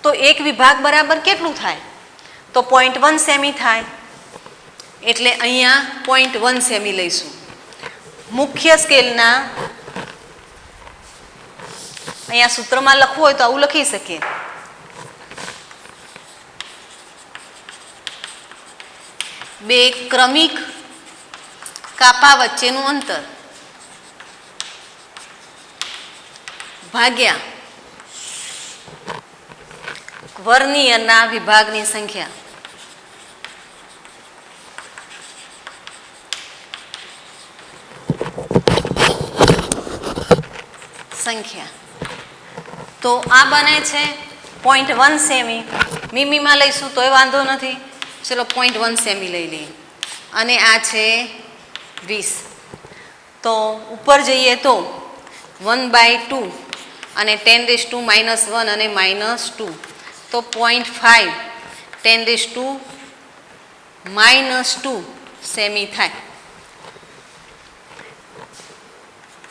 Speaker 1: તો એક વિભાગ બરાબર કેટલું થાય? તો 0.1 સેમી થાય. એટલે અહીંયા 0.1 સેમી લઈશું. મુખ્ય સ્કેલના અહીંયા સૂત્રમાં લખવું હોય તો આવું લખી શકીએ. બે ક્રમિક કાપા વચ્ચેનું અંતર ભાગ્યા વર્નિયરના વિભાગની સંખ્યા. તો આ બને છે 0.1 સેમી. મીમીમાં લઈશું તોય વાંધો નથી. ચલો 0.1 સેમી લઈ લઈએ. અને આ છે 20. તો ઉપર જઈએ તો 1/2 અને 10⁻⁻1 અને -2. તો 0.5 10⁻⁻2 સેમી થાય.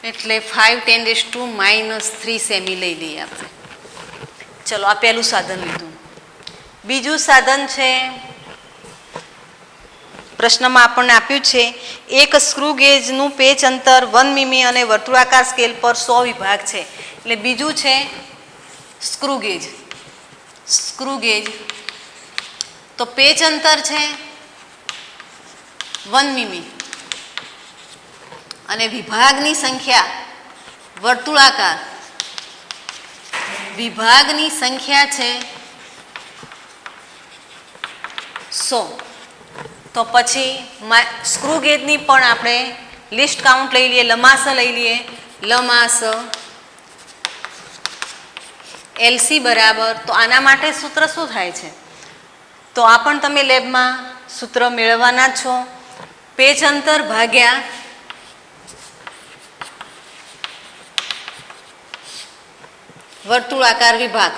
Speaker 1: એટલે 5 10⁻³ સેમી લઈ લઈએ આપણે. ચલો આ પહેલું સાધન લીધું. બીજું સાધન છે, પ્રશ્નમાં આપણને આપ્યું છે એક સ્ક્રૂ ગેજનું પેચ અંતર 1 મીમી અને વર્તુળાકાર સ્કેલ પર 100 વિભાગ છે. એટલે બીજું છે સ્ક્રૂ ગેજ. સ્ક્રૂ ગેજ તો પેચ અંતર છે 1 મીમી અને વિભાગની સંખ્યા વર્તુળાકાર વિભાગની સંખ્યા છે 100. તો પછી સ્ક્રૂ ગેજની પણ આપણે લિસ્ટ કાઉન્ટ લઈ લઈએ, લંબાસ લઈ લઈએ. લંબાસ LC બરાબર, તો આના માટે સૂત્ર શું થાય છે? તો આ પણ તમે લેબમાં સૂત્ર મેળવવાના છો. પેચ અંતર ભાગ્યા વર્તુળાકાર વિભાગ.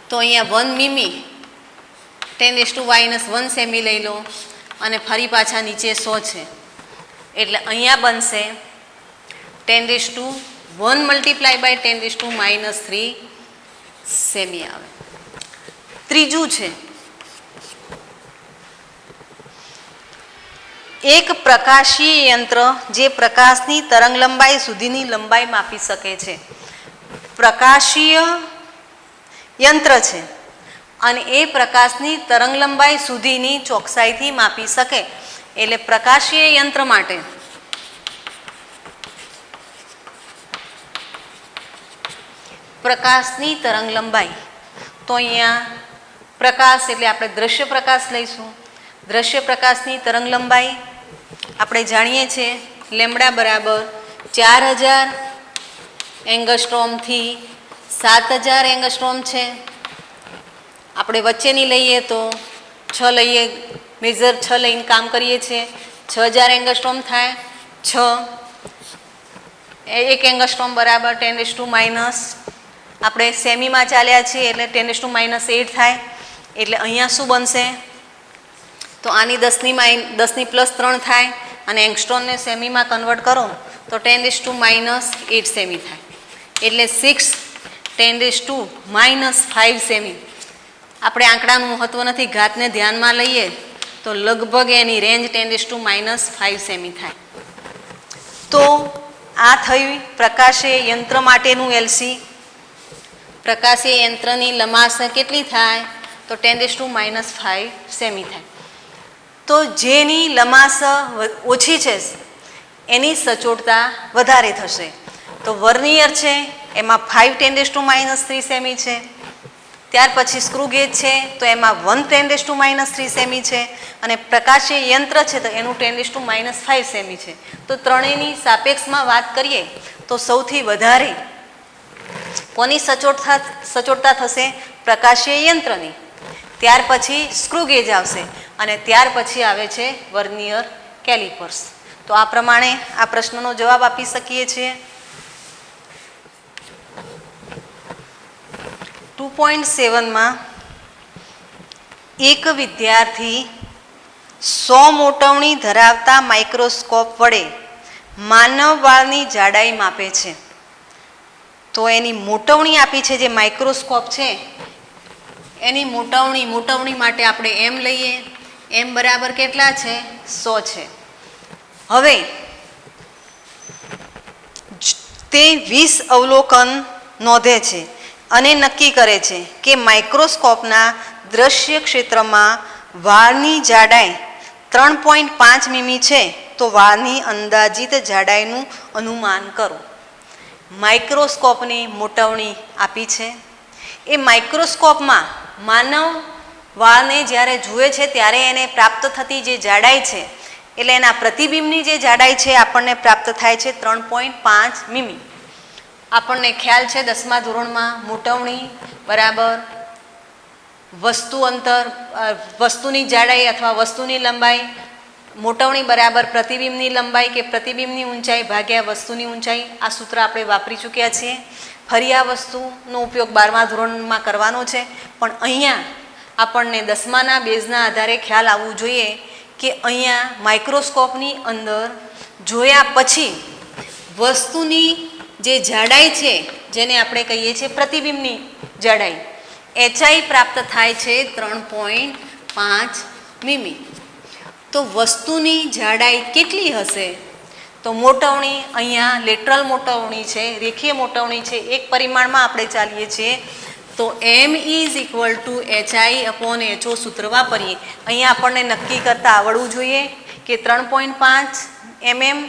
Speaker 1: તો અહીંયા 1 મીમી 10⁻⁻1 સેમી લઈ લો અને ફરી પાછા નીચે 100 છે. એટલે અહીંયા બનશે 10⁻1 × 10⁻³ સેમી આવે. ત્રીજું છે એક પ્રકાશીય યંત્ર જે પ્રકાશની તરંગલંબાઈ સુધીની લંબાઈ માપી શકે છે. પ્રકાશીય યંત્ર છે અને એ પ્રકાશની તરંગલંબાઈ સુધીની ચોકસાઈથી માપી શકે. એટલે પ્રકાશીય યંત્ર માટે પ્રકાશની તરંગલંબાઈ, તો અહીંયા પ્રકાશ એટલે આપણે દ્રશ્ય પ્રકાશ લઈશું. દ્રશ્ય પ્રકાશની તરંગલંબાઈ આપણે જાણીએ છીએ લેમ્બડા બરાબર 4000 એંગસ્ટ્રોમથી 7000 એંગસ્ટ્રોમ છે. આપણે વચ્ચેની લઈએ તો 6 લઈએ, મેજર 6 લઈને કામ કરીએ છીએ. 6000 એંગસ્ટ્રોમ થાય. 1 એંગસ્ટ્રોમ બરાબર 10⁻⁻, આપણે સેમીમાં ચાલ્યા છીએ એટલે 10⁻⁸ થાય. એટલે અહીંયા શું બનશે? તો આની 10⁻+3 થાય અને એંગસ્ટ્રોમને સેમીમાં કન્વર્ટ કરો તો 10⁻⁻8 સેમી થાય. એટલે 6 10⁻⁻5 સેમી. આપણે આંકડાનું મહત્ત્વ નથી, ઘાતને ધ્યાનમાં લઈએ તો લગભગ એની રેન્જ 10⁻⁻5 સેમી થાય. તો આ થયું પ્રકાશીય યંત્ર માટેનું LC. પ્રકાશીય યંત્રની લંબાસ કેટલી થાય? તો 10⁻⁻5 સેમી થાય. તો જેની લંબાસ ઓછી છે એની સચોટતા વધારે થશે. તો વર્નિયર છે એમાં 5 10⁻³ સેમી છે ત્યાર પછી સ્ક્રૂ ગેજ છે તો એમાં 1 × 10⁻³ સેમી છે અને પ્રકાશીય યંત્ર છે તો એનું 10⁻⁵ સેમી છે. તો ત્રણેયની સાપેક્ષમાં વાત કરીએ તો સૌથી વધારે કોની સચોટતા થશે? પ્રકાશીય યંત્રની. ત્યાર પછી સ્ક્રૂ ગેજ આવશે અને ત્યાર પછી આવે છે વર્નિયર કેલિપર્સ. તો આ પ્રમાણે આ પ્રશ્નનો જવાબ આપી શકીએ છીએ. 2.7માં એક વિદ્યાર્થી 100 મોટવણી ધરાવતા માઇક્રોસ્કોપ વડે માનવ વાળની જાડાઈ માપે છે. તો એની મોટવણી આપી છે, જે માઇક્રોસ્કોપ છે એની મોટવણી માટે આપણે એમ લઈએ. એમ બરાબર કેટલા છે? 100 છે. હવે તે 20 અવલોકન નોંધે છે અને નક્કી કરે છે કે માઇક્રોસ્કોપના દ્રશ્ય ક્ષેત્રમાં વાળની જાડાઈ 3.5 મીમી છે. તો વાળની અંદાજિત જાડાઈનું અનુમાન કરો. માઇક્રોસ્કોપની મોટવણી આપી છે. એ માઇક્રોસ્કોપમાં માનવ વાળને જ્યારે જુએ છે ત્યારે એને પ્રાપ્ત થતી જે જાડાઈ છે એટલે એના પ્રતિબિંબની જે જાડાઈ છે આપણને પ્રાપ્ત થાય છે 3.5 મીમી. આપણને ખ્યાલ છે 10મા ધોરણમાં મોટવણી બરાબર વસ્તુની જાડાઈ અથવા વસ્તુની લંબાઈ, મોટવણી બરાબર પ્રતિબિંબની લંબાઈ કે પ્રતિબિંબની ઊંચાઈ ભાગ્યા વસ્તુની ઊંચાઈ. આ સૂત્ર આપણે વાપરી ચૂક્યા છીએ. ફરી આ વસ્તુનો ઉપયોગ 12મા ધોરણમાં કરવાનો છે, પણ અહીંયા આપણને 10માના બેઝના આધારે ખ્યાલ આવવું જોઈએ કે અહીંયા માઇક્રોસ્કોપની અંદર જોયા પછી વસ્તુની જે જાડાઈ છે જેને આપણે કહીએ છીએ પ્રતિબિંબની જાડાઈ, HI પ્રાપ્ત થાય છે 3.5 મીમી. તો વસ્તુની જાડાઈ કેટલી હશે? તો મોટવણી અહીંયા લેટરલ મોટવણી છે, રેખીય મોટવણી છે, એક પરિમાણમાં આપણે ચાલીએ છીએ. તો M = HI/HO સૂત્ર વાપરીએ. અહીંયા આપણને નક્કી કરતાં આવડવું જોઈએ કે 3.5 mm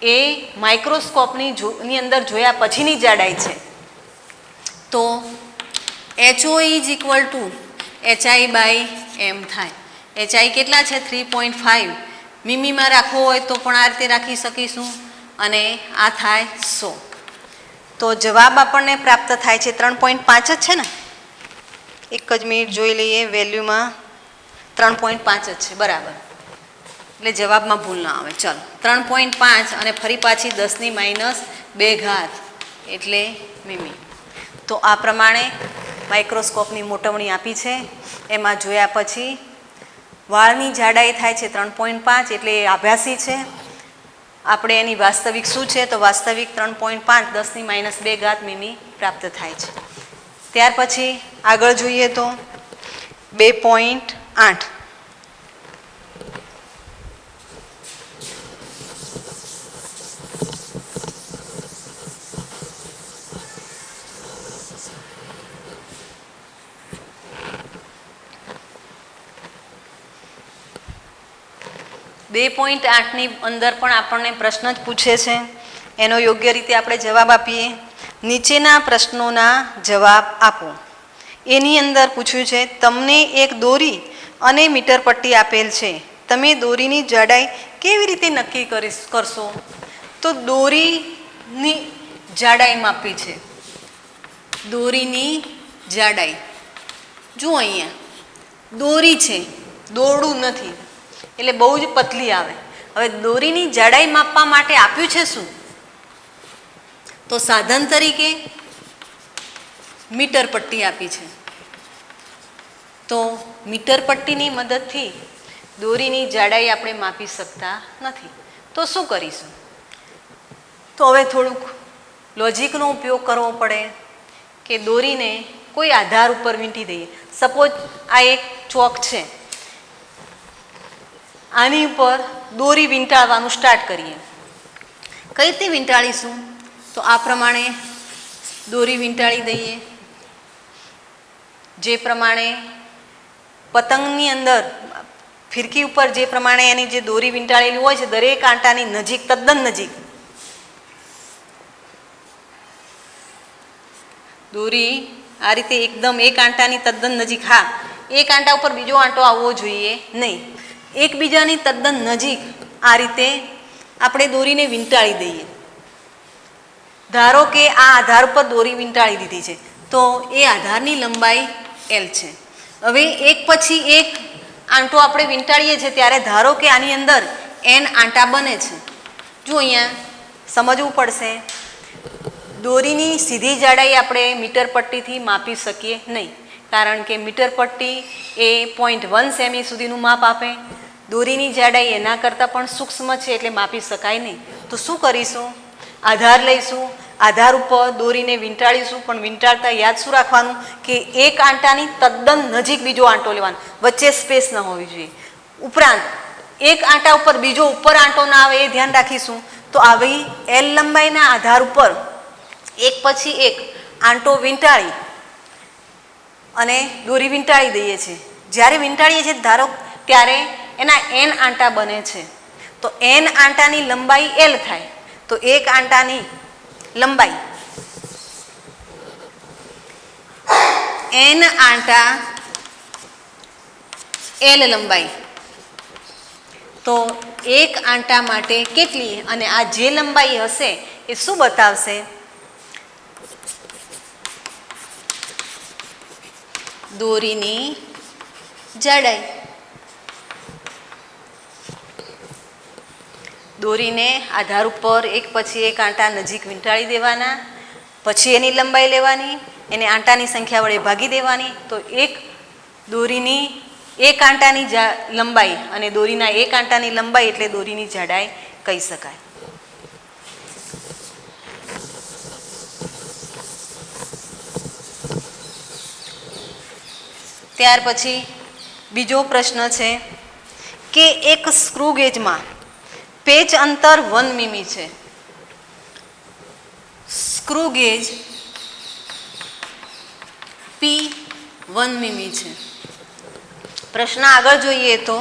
Speaker 1: એ માઇક્રોસ્કોપની અંદર જોયા પછીની જાડાઈ છે. તો HO = HI/M થાય. HI કેટલા છે? 3.5. મીમીમાં રાખવો હોય તો પણ આ રીતે રાખી શકીશું અને આ થાય 100. તો જવાબ આપણને પ્રાપ્ત થાય છે 3.5 જ છે ને? એક જ મિનિટ જોઈ લઈએ. વેલ્યુમાં 3.5 જ છે બરાબર, એટલે જવાબમાં ભૂલ ના આવે. ચાલો 3.5 અને ફરી પાછી 10⁻² એટલે મીમી. તો આ પ્રમાણે માઇક્રોસ્કોપની મોટવણી આપી છે. એમાં જોયા પછી વાળની જાડાઈ થાય છે 3.5 એટલે એ આભાસી છે. આપણે એની વાસ્તવિક શું છે? તો વાસ્તવિક 3.5 10⁻² મીમી પ્રાપ્ત થાય છે. ત્યાર પછી આગળ જોઈએ તો 2.8 2.8ની અંદર પણ આપણને પ્રશ્ન જ પૂછે છે. એનો યોગ્ય રીતે આપણે જવાબ આપીએ. નીચેના પ્રશ્નોના જવાબ આપો. એની અંદર પૂછ્યું છે તમને એક દોરી અને મીટર પટ્ટી આપેલ છે. તમે દોરીની જાડાઈ કેવી રીતે નક્કી કરશો? તો દોરીની જાડાઈ માપી છે. દોરીની જાડાઈ જુઓ, અહીંયા દોરી છે, દોરડું નથી એટલે બહુ જ પતલી આવે. હવે દોરીની જાડાઈ માપવા માટે આપ્યું છે શું? તો સાધન તરીકે મીટર પટ્ટી આપી છે. તો મીટર પટ્ટીની મદદથી દોરીની જાડાઈ આપણે માપી શકતા નથી. તો શું કરીશું? તો હવે થોડુંક લોજિકનો ઉપયોગ કરવો પડે કે દોરીને કોઈ આધાર ઉપર વીંટી દઈએ. સપોઝ આ એક ચોક છે, આની ઉપર દોરી વીંટાળવાનું સ્ટાર્ટ કરીએ. કઈ રીતે વીંટાળીશું? તો આ પ્રમાણે દોરી વીંટાળી દઈએ. જે પ્રમાણે પતંગની અંદર ફિરકી ઉપર જે પ્રમાણે એની જે દોરી વીંટાળેલી હોય છે દરેક કાંટાની નજીક, તદ્દન નજીક દોરી આ રીતે એકદમ એક આંટાની તદ્દન નજીક, હા, એક આંટા ઉપર બીજો આંટો આવવો જોઈએ નહીં. એકબીજાની તદ્દન નજીક આ રીતે આપણે દોરીને વીંટાળી દઈએ. ધારો કે આ આધાર પર દોરી વીંટાળી દીધી છે, તો એ આધારની લંબાઈ L છે. હવે એક પછી એક આંટો આપણે વીંટાળીએ છીએ ત્યારે ધારો કે આની અંદર N આંટા બને છે. જો અહીંયા સમજવું પડશે, દોરીની સીધી જાડાઈ આપણે મીટર પટ્ટીથી માપી શકીએ નહીં, કારણ કે મીટર પટ્ટી એ 0.1 સેમી સુધીનું માપ આપે. દોરીની જાડાઈ એના કરતાં પણ સૂક્ષ્મ છે એટલે માપી શકાય નહીં. તો શું કરીશું? આધાર લઈશું, આધાર ઉપર દોરીને વીંટાળીશું, પણ વીંટાળતા યાદ શું રાખવાનું કે એક આંટાની તદ્દન નજીક બીજો આંટો લેવાનો, વચ્ચે સ્પેસ ન હોવી જોઈએ. ઉપરાંત એક આંટા ઉપર બીજો ઉપર આંટો ના આવે એ ધ્યાન રાખીશું. તો આવી L લંબાઈના આધાર ઉપર એક પછી એક આંટો વીંટાળી અને દોરી વીંટાળી દઈએ છીએ. જ્યારે વીંટાળીએ છીએ ધારો ત્યારે એના N આંટા બને છે, તો N આંટાની લંબાઈ L થાય. તો એક આંટાની લંબાઈ N આંટા L લંબાઈ, તો એક આંટા માટે કેટલી, અને આ જે લંબાઈ હશે એ શું બતાવશે? દોરીની જાડાઈ. દોરીને આધાર ઉપર એક પછી એક આંટા નજીક વીંટાળી દેવાના, પછી એની લંબાઈ લેવાની, એને આંટાની સંખ્યા વડે ભાગી દેવાની. તો એક દોરીની એક આંટાની લંબાઈ અને દોરીના એક આંટાની લંબાઈ એટલે દોરીની જાડાઈ કહી શકાય. ત્યાર પછી બીજો પ્રશ્ન છે કે એક સ્ક્રૂ ગેજમાં પેચ અંતર 1 મીમી છે. સ્ક્રૂ ગેજ P 1 મીમી છે. પ્રશ્ન આગળ જોઈએ તો,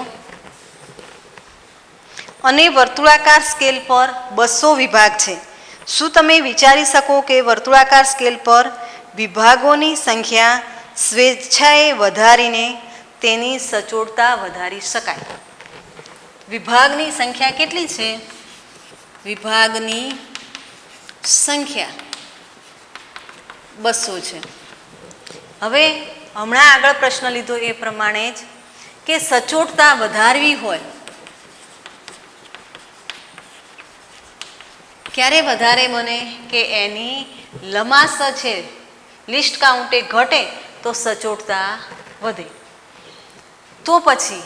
Speaker 1: અને વર્તુળાકાર સ્કેલ પર 200 વિભાગ છે. શું તમે વિચારી શકો કે વર્તુળાકાર સ્કેલ પર વિભાગોની સંખ્યા સ્વેચ્છાએ વધારીને તેની સચોટતા વધારી શકાય? વિભાગની સંખ્યા કેટલી છે? વિભાગની સંખ્યા 200 છે. હવે હમણાં આગળ પ્રશ્ન લીધો એ પ્રમાણે જ કે સચોટતા વધારવી હોય ક્યારે વધારે બને કે એની લંબાસ છે લિસ્ટ કાઉન્ટે ઘટે તો સચોટતા વધે. તો પછી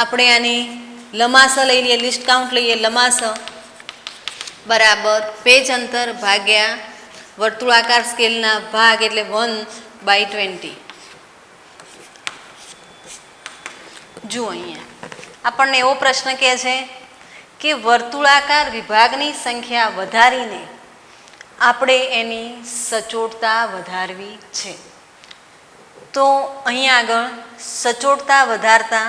Speaker 1: આપણે આની લંબાસ લઈ લઈએ, લિસ્ટ કાઉન્ટ લઈએ. લંબાસ બરાબર પેજ અંતર ભાગ્યા વર્તુળાકાર સ્કેલના ભાગ એટલે 1/20. જુઓ અહીંયા આપણને એવો પ્રશ્ન કહે છે કે વર્તુળાકાર વિભાગની સંખ્યા વધારીને આપણે એની સચોટતા વધારવી છે. તો અહીંયા આગળ સચોટતા વધારતા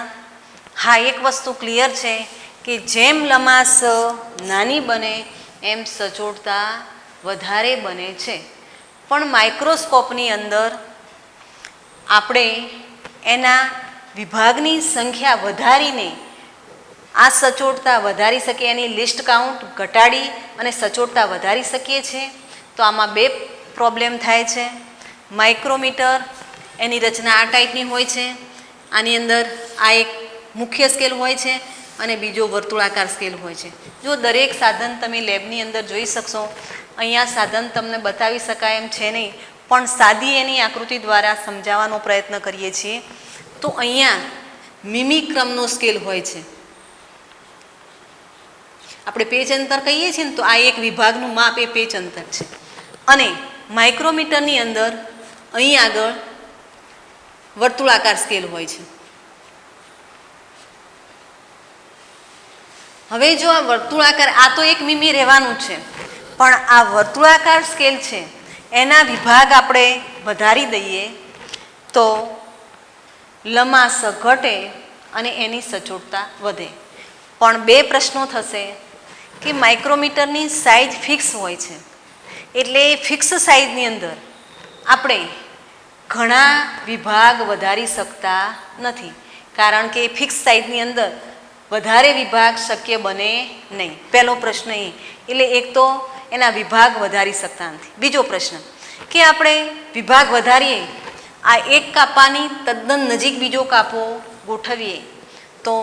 Speaker 1: હા એક વસ્તુ ક્લિયર છે કે જેમ લંબાસ નાની બને એમ સચોટતા વધારે બને છે. પણ માઇક્રોસ્કોપની અંદર આપણે એના વિભાગની સંખ્યા વધારીને આ સચોટતા વધારી શકીએ, એની લિસ્ટ કાઉન્ટ ઘટાડી અને સચોટતા વધારી શકીએ છીએ. તો આમાં બે પ્રોબ્લેમ થાય છે. માઇક્રોમીટર એની રચના આ ટાઈપની હોય છે. આની અંદર આ એક મુખ્ય સ્કેલ હોય છે અને બીજો વર્તુળાકાર સ્કેલ હોય છે. જો દરેક સાધન તમે લેબની અંદર જોઈ શકશો, અહીંયા સાધન તમને બતાવી શકાય એમ છે નહીં, પણ સાદી એની આકૃતિ દ્વારા સમજાવવાનો પ્રયત્ન કરીએ છીએ. તો અહીંયા મીમી ક્રમનો સ્કેલ હોય છે. આપણે પેચ અંતર કહીએ છીએ ને, તો આ એક વિભાગનું માપ એ પેચ અંતર છે. અને માઇક્રોમીટરની અંદર અહીં આગળ વર્તુળાકાર સ્કેલ હોય છે. હવે જો આ વર્તુળાકાર, આ તો 1 મીમી રહેવાનું છે, પણ આ વર્તુળાકાર સ્કેલ છે એના વિભાગ આપણે વધારી દઈએ તો લંબાસ ઘટે અને એની સચોટતા વધે. પણ બે પ્રશ્નો થશે કે માઇક્રોમીટરની સાઇઝ ફિક્સ હોય છે એટલે ફિક્સ સાઇઝની અંદર આપણે ઘણા વિભાગ વધારી શકતા નથી, કારણ કે ફિક્સ સાઇઝની અંદર વધારે વિભાગ શક્ય બને નહીં. પહેલો પ્રશ્ન એ. એટલે એક તો એના વિભાગ વધારી શકતા નથી. બીજો પ્રશ્ન કે આપણે વિભાગ વધારીએ, આ એક કાપાની તદ્દન નજીક બીજો કાપો ગોઠવીએ તો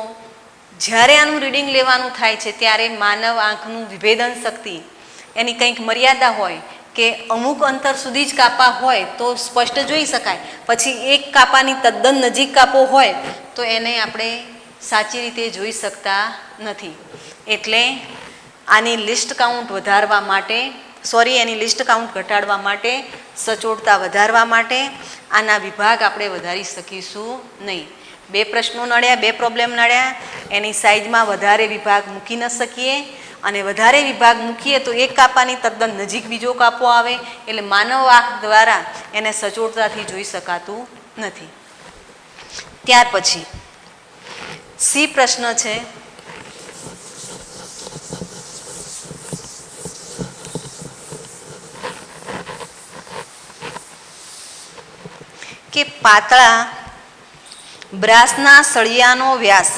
Speaker 1: જ્યારે આનું રીડિંગ લેવાનું થાય છે ત્યારે માનવ આંખનું વિભેદન શક્તિ એની કંઈક મર્યાદા હોય કે અમુક અંતર સુધી જ કાપા હોય તો સ્પષ્ટ જોઈ શકાય, પછી એક કાપાની તદ્દન નજીક કાપો હોય તો એને આપણે સાચી રીતે જોઈ શકતા નથી. એટલે આની લિસ્ટ કાઉન્ટ વધારવા માટે એની લિસ્ટ કાઉન્ટ ઘટાડવા માટે, સચોટતા વધારવા માટે આના વિભાગ આપણે વધારી શકીશું નહીં. 2 પ્રશ્નો નડ્યા, 2 પ્રોબ્લેમ નડ્યા. એની સાઇઝમાં વધારે વિભાગ મૂકી ન શકીએ, અને વધારે વિભાગ મૂકીએ તો એક કાપાની તદ્દન નજીક બીજો કાપો આવે, એટલે માનવ આંખ દ્વારા એને સચોટતાથી જોઈ શકાતું નથી. ત્યાર પછી સી પ્રશ્ન છે કે પાતળા બ્રાસના સળિયાનો વ્યાસ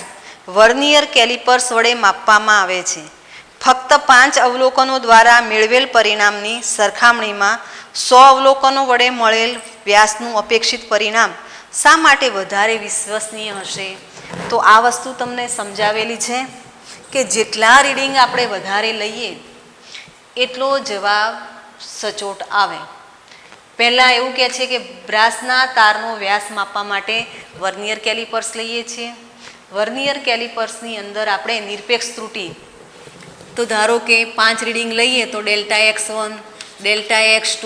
Speaker 1: વર્નિયર કેલિપર્સ વડે માપવામાં આવે છે. ફક્ત 5 અવલોકનો દ્વારા મેળવેલ પરિણામની સરખામણીમાં 100 અવલોકનો વડે મળેલ વ્યાસનું અપેક્ષિત પરિણામ શા માટે વધારે વિશ્વસનીય હશે? તો આ વસ્તુ તમને સમજાવેલી છે કે જેટલા રીડિંગ આપણે વધારે લઈએ એટલો જવાબ સચોટ આવે. પહેલાં એવું કહે છે કે બ્રાસના તારનો વ્યાસ માપવા માટે વર્નિયર કેલિપર્સ લઈએ છીએ. વર્નિયર કેલિપર્સની અંદર આપણે નિરપેક્ષ ત્રુટિ, તો ધારો કે 5 રીડિંગ લઈએ તો delta x1, delta x2,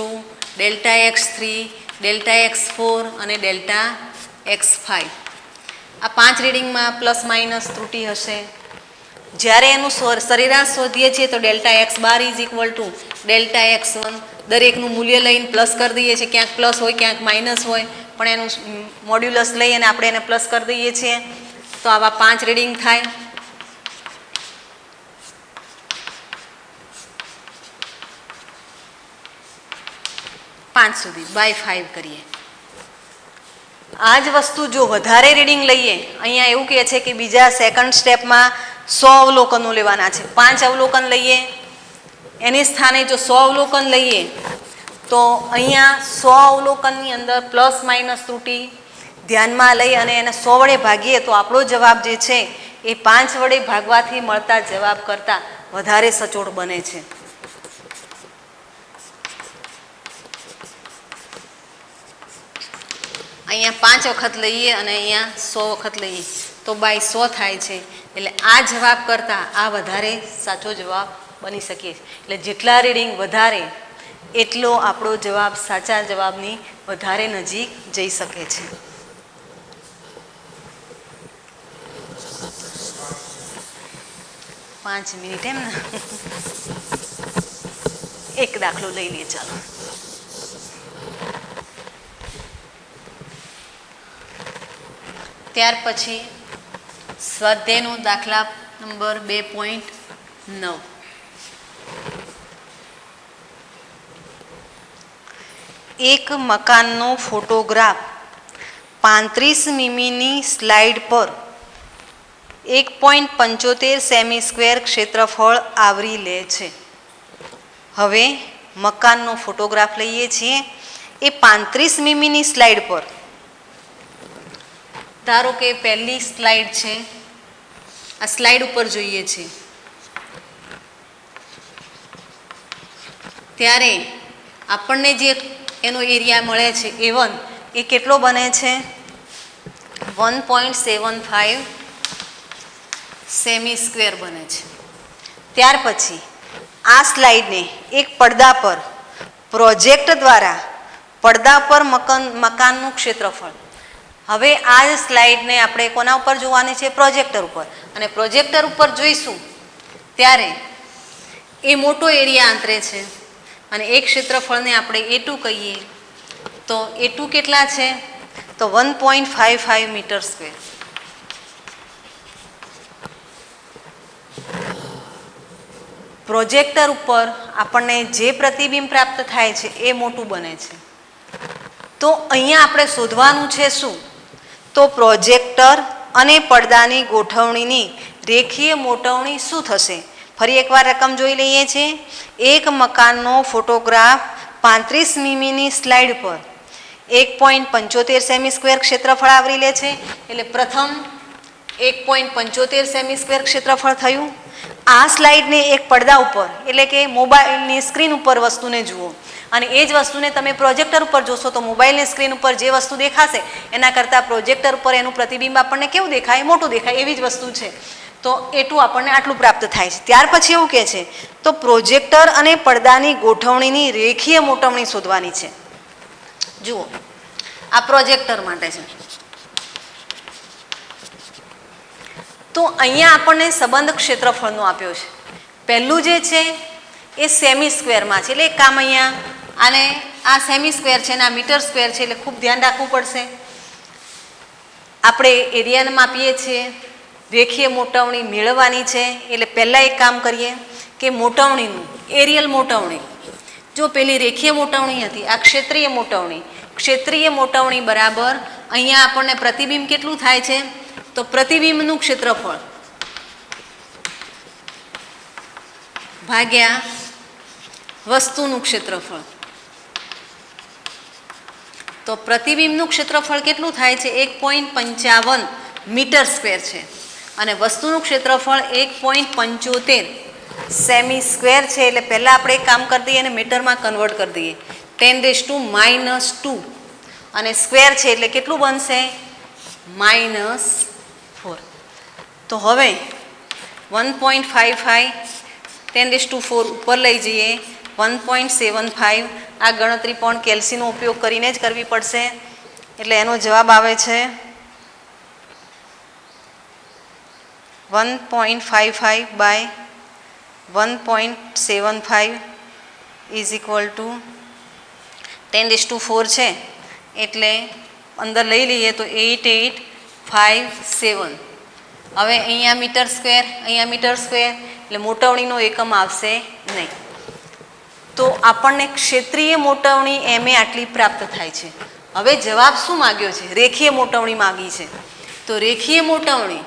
Speaker 1: delta x3, delta x4 અને ડેલ્ટા x5, આ 5 રીડિંગમાં પ્લસ માઇનસ ત્રુટિ હશે. જ્યારે એનું સરેરાશ શોધીએ છીએ તો delta x bar is equal to delta x1, દરેકનું મૂલ્ય લઈને પ્લસ કરી દઈએ છીએ, ક્યાંક પ્લસ હોય ક્યાંક માઇનસ હોય, પણ એનું મોડ્યુલસ લઈ અને આપણે એને પ્લસ કરી દઈએ છીએ. તો આવા 5 રીડિંગ થાય. પાંચ સુધી બાય 5 કરીએ. આ જ વસ્તુ જો વધારે રીડિંગ લઈએ, અહીંયા એવું કહે છે કે બીજા સેકન્ડ સ્ટેપમાં 100 અવલોકનો લેવાના છે. 5 અવલોકન લઈએ એની સ્થાને જો 100 અવલોકન લઈએ તો અહીંયા 100 અવલોકનની અંદર પ્લસ માઇનસ ત્રુટિ ધ્યાનમાં લઈ અને એને 100 વડે ભાગીએ તો આપણો જવાબ જે છે એ 5 વડે ભાગવાથી મળતા જવાબ કરતાં વધારે સચોટ બને છે. અહીંયા 5 વખત લઈએ અને અહીંયા 100 વખત લઈએ તો બાય 100 થાય છે. એટલે આ જવાબ કરતાં આ વધારે સાચો જવાબ બની શકે. એટલે જેટલા રીડિંગ વધારે એટલો આપણો જવાબ સાચા જવાબની વધારે નજીક જઈ શકે છે. પાંચ મિનિટ એમ ને. એક દાખલો લઈ લઈએ ચાલો. ત્યાર પછી સ્વાધ્યાયનો દાખલા નંબર 2.9. એક મકાનનો ફોટોગ્રાફ 35 મીમીની સ્લાઇડ પર 1.75 સેમી સ્ક્વેર ક્ષેત્રફળ આવરી લે છે. હવે મકાનનો ફોટોગ્રાફ લઈએ છીએ એ 35 મીમીની સ્લાઇડ પર. ધારો કે પહેલી સ્લાઇડ છે, આ સ્લાઇડ ઉપર જોઈએ છે ત્યારે આપણને જે એનો એરિયા મળે છે A1 એ કેટલો બને છે? 1.75 સેમી સ્ક્વેર બને છે. ત્યાર પછી આ સ્લાઇડને એક પડદા પર પ્રોજેક્ટ દ્વારા પડદા પર મકાનનું ક્ષેત્રફળ. હવે આ સ્લાઇડને આપણે કોના ઉપર જોવાની છે? પ્રોજેક્ટર ઉપર. અને પ્રોજેક્ટર ઉપર જોઈશું ત્યારે એ મોટો એરિયા આંતરે છે અને એ ક્ષેત્રફળને આપણે A2 કહીએ તો A2 કેટલા છે? તો 1.55 મીટર સ્ક્વેર. પ્રોજેક્ટર ઉપર આપણને જે પ્રતિબિંબ પ્રાપ્ત થાય છે એ મોટું બને છે. તો અહીંયા આપણે શોધવાનું છે શું? તો પ્રોજેક્ટર અને પડદાની ગોઠવણીની રેખીય મોટવણી શું થશે? ફરી એકવાર રકમ જોઈ લઈએ છીએ. એક મકાનનો ફોટોગ્રાફ 35 મીમીની સ્લાઇડ પર 1.75 સેમી સ્ક્વેર ક્ષેત્રફળ આવરી લે છે. એટલે પ્રથમ 1.75 સેમી સ્ક્વેર ક્ષેત્રફળ થયું. આ સ્લાઇડને એક પડદા ઉપર એટલે કે મોબાઈલની સ્ક્રીન ઉપર વસ્તુને જુઓ અને એ જ વસ્તુને તમે પ્રોજેક્ટર ઉપર જોશો તો મોબાઈલની સ્ક્રીન ઉપર જે વસ્તુ દેખાશે એના કરતાં પ્રોજેક્ટર ઉપર એનું પ્રતિબિંબ આપણને કેવું દેખાય? મોટું દેખાય. એવી જ વસ્તુ છે. તો એટલું આપણને આટલું પ્રાપ્ત થાય છે. ત્યાર પછી એવું કહે છે તો પ્રોજેક્ટર અને પડદાની ગોઠવણીની રેખીય મોટવણી શોધવાની છે. જુઓ, આ પ્રોજેક્ટર માટે છે. તો અહીંયા આપણને સંબંધ ક્ષેત્રફળનો આપ્યો છે. પહેલું જે છે એ સેમી સ્ક્વેરમાં છે. એટલે એક કામ અહીંયા આને આ સેમી સ્ક્વેર છે અને આ મીટર સ્ક્વેર છે એટલે ખૂબ ધ્યાન રાખવું પડશે. આપણે એરિયાને માપીએ છીએ, રેખીય મોટવણી મેળવવાની છે. એટલે પહેલાં એક કામ કરીએ કે મોટવણીનું એરિયલ મોટવણી, જો પેલી રેખીય મોટવણી હતી આ ક્ષેત્રીય મોટવણી. ક્ષેત્રીય મોટવણી બરાબર અહીંયા આપણને પ્રતિબિંબ કેટલું થાય છે? તો પ્રતિબિંબનું ક્ષેત્રફળ ભાગ્યા વસ્તુનું ક્ષેત્રફળ. તો પ્રતિબિંબનું ક્ષેત્રફળ કેટલું થાય છે? 1.55 મીટર સ્ક્વેર છે અને વસ્તુનું ક્ષેત્રફળ 1.75 સેમી સ્ક્વેર છે. એટલે પહેલાં આપણે એક કામ કરી દઈએ અને મીટરમાં કન્વર્ટ કરી દઈએ. 10⁻². અને સ્ક્વેર છે એટલે કેટલું બનશે? -4. તો હવે 1.55 10⁴ ઉપર લઈ જઈએ 1.75. આ ગણતરી પણ કેલ્સીનો ઉપયોગ કરીને જ કરવી પડશે. એટલે એનો જવાબ આવે છે 1.55 બાય 1.75 ઇઝ ઇક્વલ ટુ 10⁴ છે એટલે અંદર લઈ લઈએ તો 8857. હવે અહીંયા મીટર સ્ક્વેર, અહીંયા મીટર સ્ક્વેર એટલે મોટવણીનો એકમ આવશે નહીં. તો આપણને ક્ષેત્રીય મોટવણી એમે આટલી પ્રાપ્ત થાય છે. હવે જવાબ શું માગ્યો છે? રેખીય મોટવણી માગી છે. તો રેખીય મોટવણી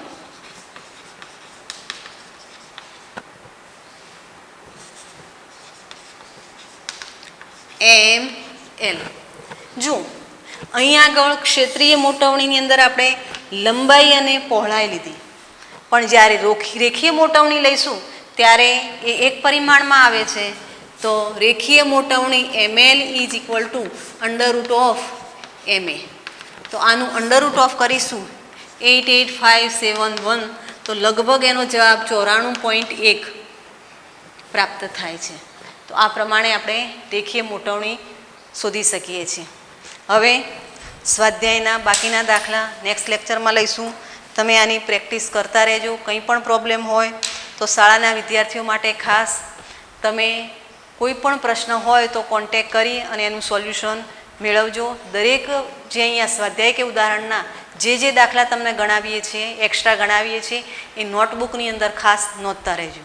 Speaker 1: ML. જો અહીંયા આગળ ક્ષેત્રીય મોટવણીની અંદર આપણે લંબાઈ અને પહોળાઈ લીધી, પણ જ્યારે રેખીય મોટવણી લઈશું ત્યારે એ એક પરિમાણમાં આવે છે. તો રેખીય મોટવણી ML is equal two √MA. તો આનું √ કરીશું 88571. તો લગભગ એનો જવાબ 94.1 પ્રાપ્ત થાય છે. તો આ પ્રમાણે આપણે રેખીય મોટવણી શોધી શકીએ છીએ. હવે સ્વાધ્યાયના બાકીના દાખલા નેક્સ્ટ લેક્ચરમાં લઈશું. તમે આની પ્રેક્ટિસ કરતા રહેજો. કંઈ પણ પ્રોબ્લેમ હોય તો શાળાના વિદ્યાર્થીઓ માટે ખાસ તમે કોઈ પણ પ્રશ્ન હોય તો કોન્ટેક કરી અને એનું સોલ્યુશન મેળવજો. દરેક જે અહીંયા સ્વાધ્યાય કે ઉદાહરણના જે દાખલા તમને ગણાવીએ છીએ, એક્સ્ટ્રા ગણાવીએ છીએ, એ નોટબુકની અંદર ખાસ નોંધતા રહેજો.